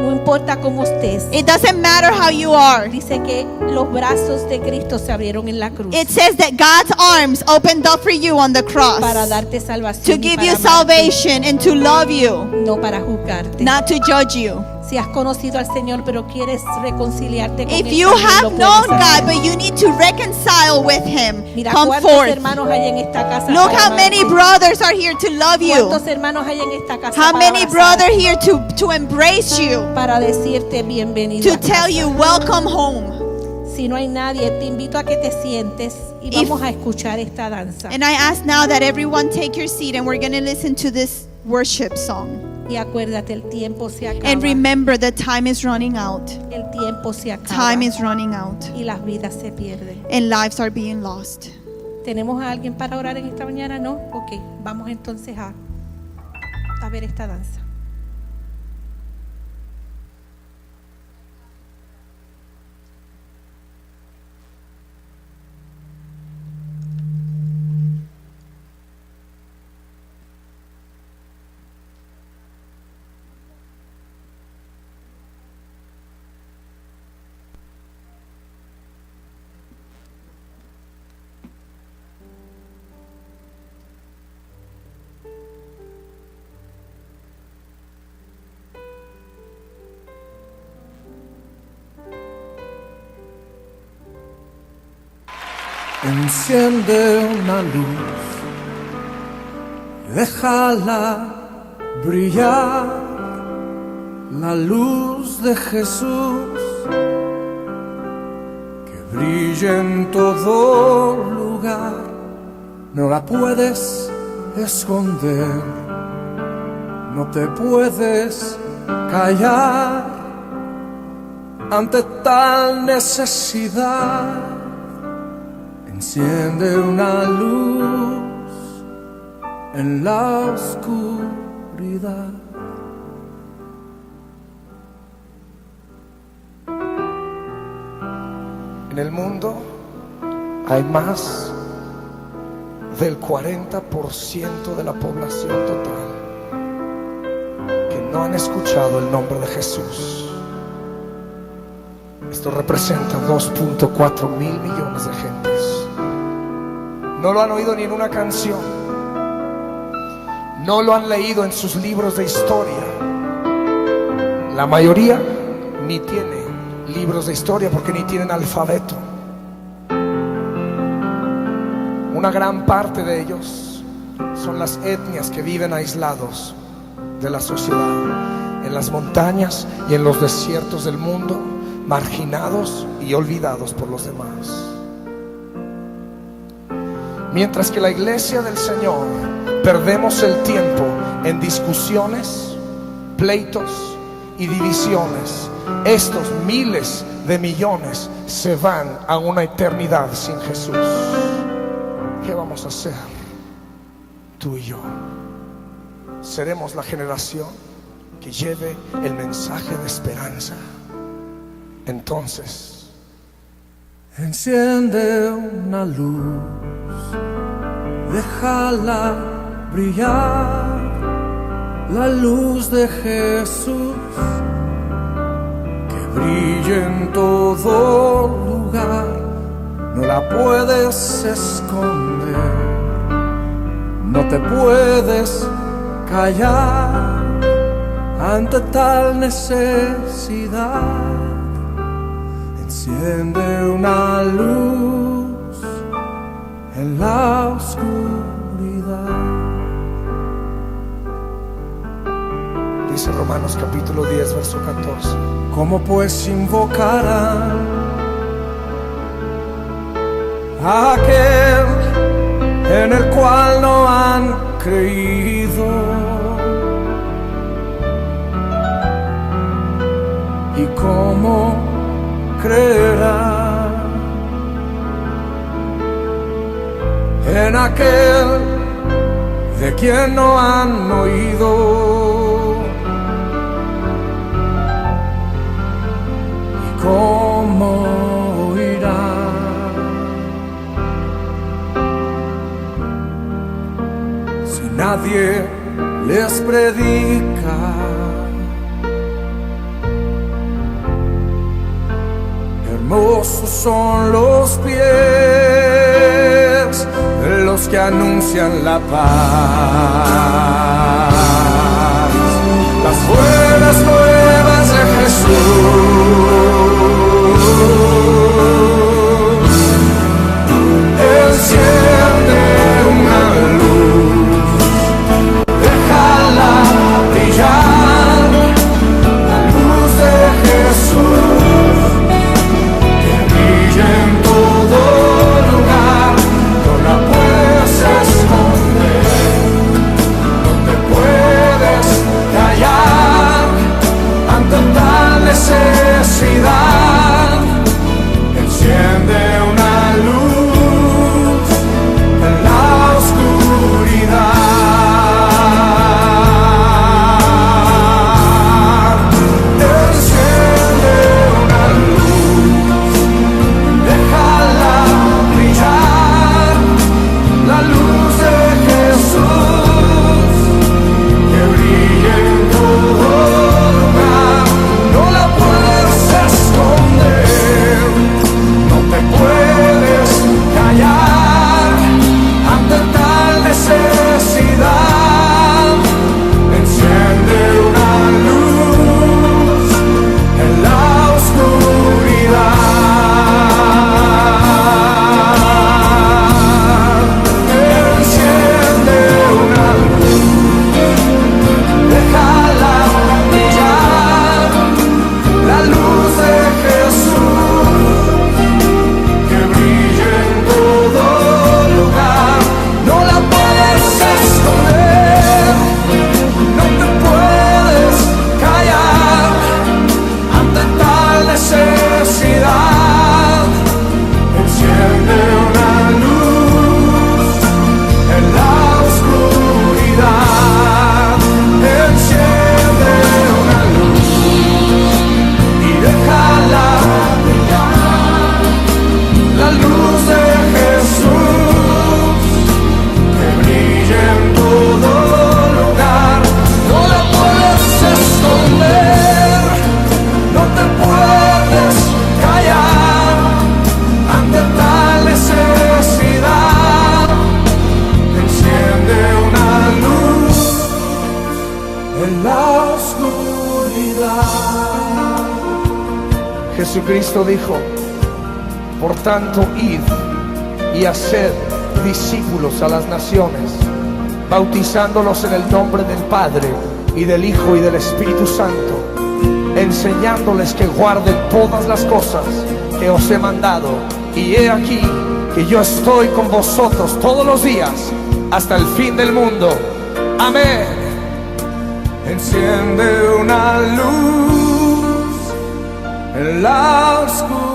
No importa cómo estés. It doesn't matter how you are. Dice que los brazos de Cristo se abrieron en la cruz It says that God's arms opened up for you on the cross para darte salvación to y give para you amarte, salvation and to love you, no para juzgarte. not to judge you. Si has conocido al Señor pero quieres reconciliarte con If Él, you también have lo puedes known hacer. God, but you need to reconcile with Him, Mira come cuántos forth. hermanos hay en esta casa. Look para how many amarte. brothers are here to love you. ¿Cuántos hermanos hay en esta casa How para many abrazarte, brothers here to embrace you, para decirte bienvenido to a tell casa? you welcome home. Si no hay nadie, te invito a que te sientes y If- vamos a escuchar esta danza. And I ask now that everyone take your seat and we're going to listen to this worship song. Y acuérdate, el tiempo se acaba. And remember the time is running out. El tiempo se acaba. Time is running out Y las vidas se pierden. and lives are being lost. ¿Tenemos a alguien para orar en esta mañana? No. Ok, vamos entonces a ver esta danza. Enciende una luz, déjala brillar, la luz de Jesús, que brille en todo lugar, no la puedes esconder, no te puedes callar ante tal necesidad. Enciende una luz en la oscuridad. En el mundo hay más del 40% de la población total que no han escuchado el nombre de Jesús. Esto representa 2.4 mil millones de gentes. No lo han oído ni en una canción, no lo han leído en sus libros de historia. La mayoría ni tiene libros de historia porque ni tienen alfabeto. Una gran parte de ellos son las etnias que viven aislados de la sociedad, en las montañas y en los desiertos del mundo, marginados y olvidados por los demás. Mientras que la iglesia del Señor perdemos el tiempo en discusiones, pleitos y divisiones, estos miles de millones se van a una eternidad sin Jesús. ¿Qué vamos a hacer tú y yo? ¿Seremos la generación que lleve el mensaje de esperanza? Entonces, enciende una luz, déjala brillar, la luz de Jesús, que brille en todo lugar, no la puedes esconder, no te puedes callar ante tal necesidad. Enciende una luz en la oscuridad. Dice Romanos capítulo 10, verso 14. ¿Cómo pues invocarán a aquel en el cual no han creído? ¿Y cómo creerán en aquel de quien no han oído? ¿Y cómo oirán si nadie les predica? Hermosos son los pies de los que anuncian la paz, las buenas nuevas de Jesús. Enciende una luz, déjala brillar, la luz de Jesús, en todo lugar, no la puedes esconder, no te puedes en la oscuridad. Jesucristo dijo: por tanto, id y haced discípulos a las naciones, bautizándolos en el nombre del Padre y del Hijo y del Espíritu Santo, enseñándoles que guarden todas las cosas que os he mandado. Y he aquí que yo estoy con vosotros todos los días hasta el fin del mundo. Amén. Enciende una luz en la oscuridad.